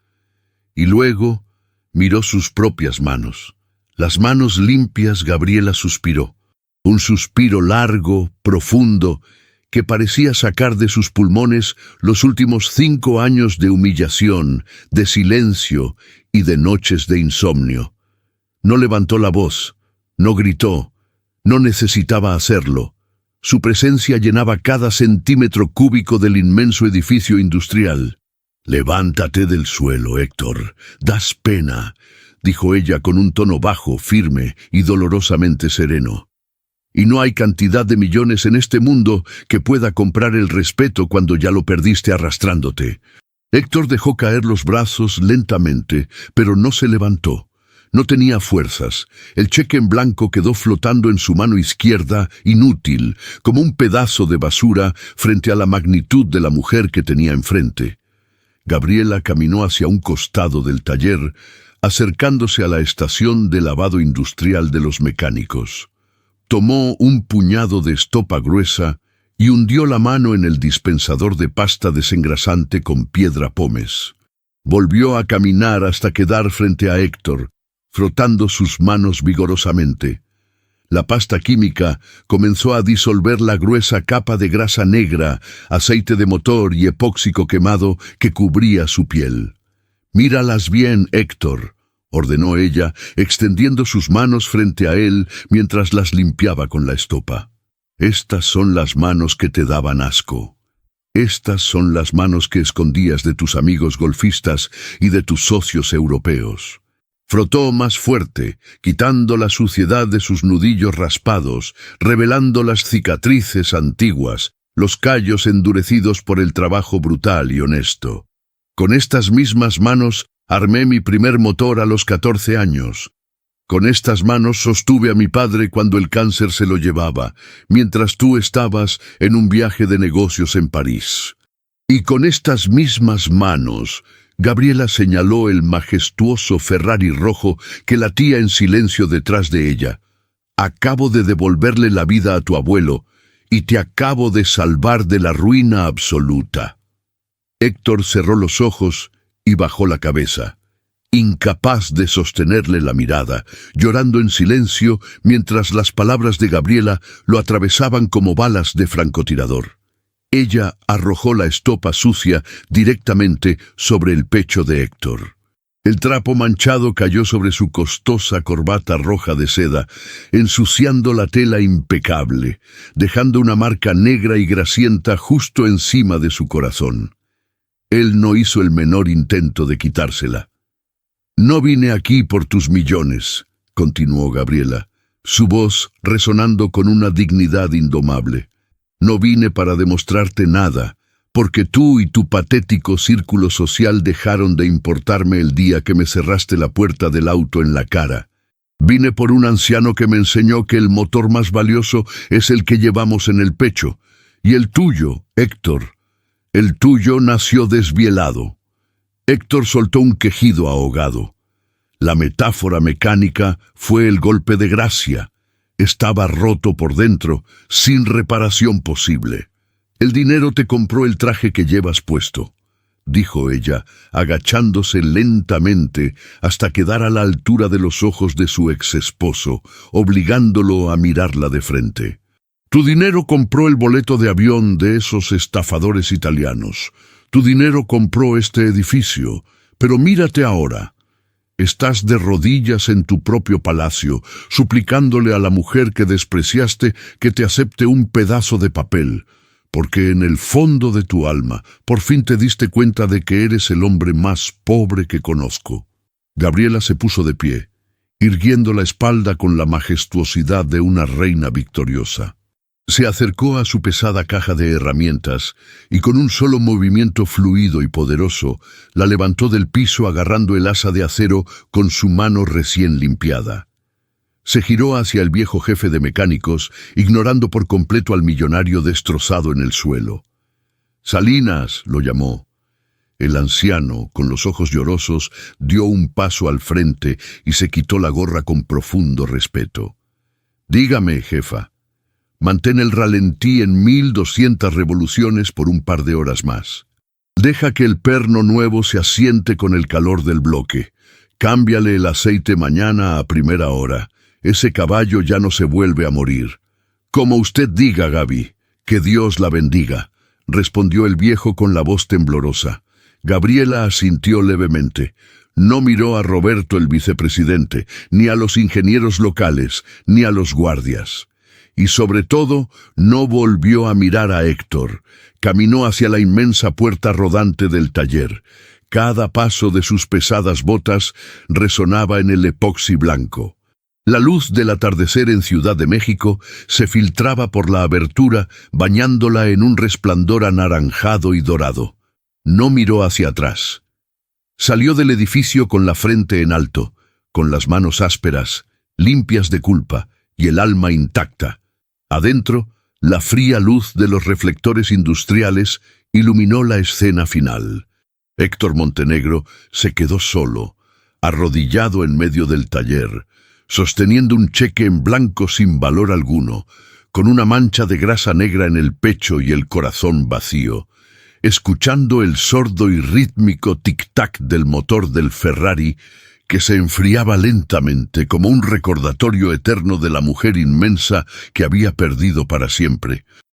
Y luego miró sus propias manos. Las manos limpias. Gabriela suspiró. Un suspiro largo, profundo, que parecía sacar de sus pulmones los últimos 5 años de humillación, de silencio y de noches de insomnio. No levantó la voz, no gritó, no necesitaba hacerlo. Su presencia llenaba cada centímetro cúbico del inmenso edificio industrial. «Levántate del suelo, Héctor. Das pena», dijo ella con un tono bajo, firme y dolorosamente sereno. «Y no hay cantidad de millones en este mundo que pueda comprar el respeto cuando ya lo perdiste arrastrándote». Héctor dejó caer los brazos lentamente, pero no se levantó. No tenía fuerzas. El cheque en blanco quedó flotando en su mano izquierda, inútil, como un pedazo de basura frente a la magnitud de la mujer que tenía enfrente. Gabriela caminó hacia un costado del taller, acercándose a la estación de lavado industrial de los mecánicos. Tomó un puñado de estopa gruesa y hundió la mano en el dispensador de pasta desengrasante con piedra pómez. Volvió a caminar hasta quedar frente a Héctor, frotando sus manos vigorosamente. La pasta química comenzó a disolver la gruesa capa de grasa negra, aceite de motor y epóxico quemado que cubría su piel. «Míralas bien, Héctor», ordenó ella, extendiendo sus manos frente a él mientras las limpiaba con la estopa. «Estas son las manos que te daban asco. Estas son las manos que escondías de tus amigos golfistas y de tus socios europeos». Frotó más fuerte, quitando la suciedad de sus nudillos raspados, revelando las cicatrices antiguas, los callos endurecidos por el trabajo brutal y honesto. «Con estas mismas manos armé mi primer motor a los 14 años. Con estas manos sostuve a mi padre cuando el cáncer se lo llevaba, mientras tú estabas en un viaje de negocios en París. Y con estas mismas manos», Gabriela señaló el majestuoso Ferrari rojo que latía en silencio detrás de ella, «acabo de devolverle la vida a tu abuelo y te acabo de salvar de la ruina absoluta». Héctor cerró los ojos y bajó la cabeza, incapaz de sostenerle la mirada, llorando en silencio mientras las palabras de Gabriela lo atravesaban como balas de francotirador. Ella arrojó la estopa sucia directamente sobre el pecho de Héctor. El trapo manchado cayó sobre su costosa corbata roja de seda, ensuciando la tela impecable, dejando una marca negra y grasienta justo encima de su corazón. Él no hizo el menor intento de quitársela. «No vine aquí por tus millones», continuó Gabriela, su voz resonando con una dignidad indomable. «No vine para demostrarte nada, porque tú y tu patético círculo social dejaron de importarme el día que me cerraste la puerta del auto en la cara. Vine por un anciano que me enseñó que el motor más valioso es el que llevamos en el pecho, y el tuyo, Héctor, el tuyo nació desvielado». Héctor soltó un quejido ahogado. La metáfora mecánica fue el golpe de gracia. Estaba roto por dentro, sin reparación posible. «El dinero te compró el traje que llevas puesto», dijo ella, agachándose lentamente hasta quedar a la altura de los ojos de su exesposo, obligándolo a mirarla de frente. «Tu dinero compró el boleto de avión de esos estafadores italianos. Tu dinero compró este edificio, pero mírate ahora». Estás de rodillas en tu propio palacio, suplicándole a la mujer que despreciaste que te acepte un pedazo de papel, porque en el fondo de tu alma por fin te diste cuenta de que eres el hombre más pobre que conozco. Gabriela se puso de pie, irguiendo la espalda con la majestuosidad de una reina victoriosa. Se acercó a su pesada caja de herramientas y con un solo movimiento fluido y poderoso la levantó del piso agarrando el asa de acero con su mano recién limpiada. Se giró hacia el viejo jefe de mecánicos, ignorando por completo al millonario destrozado en el suelo. «Salinas», lo llamó. El anciano, con los ojos llorosos, dio un paso al frente y se quitó la gorra con profundo respeto. «Dígame, jefa. Mantén el ralentí en 1200 revoluciones por un par de horas más. Deja que el perno nuevo se asiente con el calor del bloque. Cámbiale el aceite mañana a primera hora. Ese caballo ya no se vuelve a morir». «Como usted diga, Gaby. Que Dios la bendiga», respondió el viejo con la voz temblorosa. Gabriela asintió levemente. No miró a Roberto el vicepresidente, ni a los ingenieros locales, ni a los guardias. Y sobre todo, no volvió a mirar a Héctor. Caminó hacia la inmensa puerta rodante del taller. Cada paso de sus pesadas botas resonaba en el epoxi blanco. La luz del atardecer en Ciudad de México se filtraba por la abertura, bañándola en un resplandor anaranjado y dorado. No miró hacia atrás. Salió del edificio con la frente en alto, con las manos ásperas, limpias de culpa, y el alma intacta. Adentro, la fría luz de los reflectores industriales iluminó la escena final. Héctor Montenegro se quedó solo, arrodillado en medio del taller, sosteniendo un cheque en blanco sin valor alguno, con una mancha de grasa negra en el pecho y el corazón vacío, escuchando el sordo y rítmico tic-tac del motor del Ferrari que se enfriaba lentamente como un recordatorio eterno de la mujer inmensa que había perdido para siempre.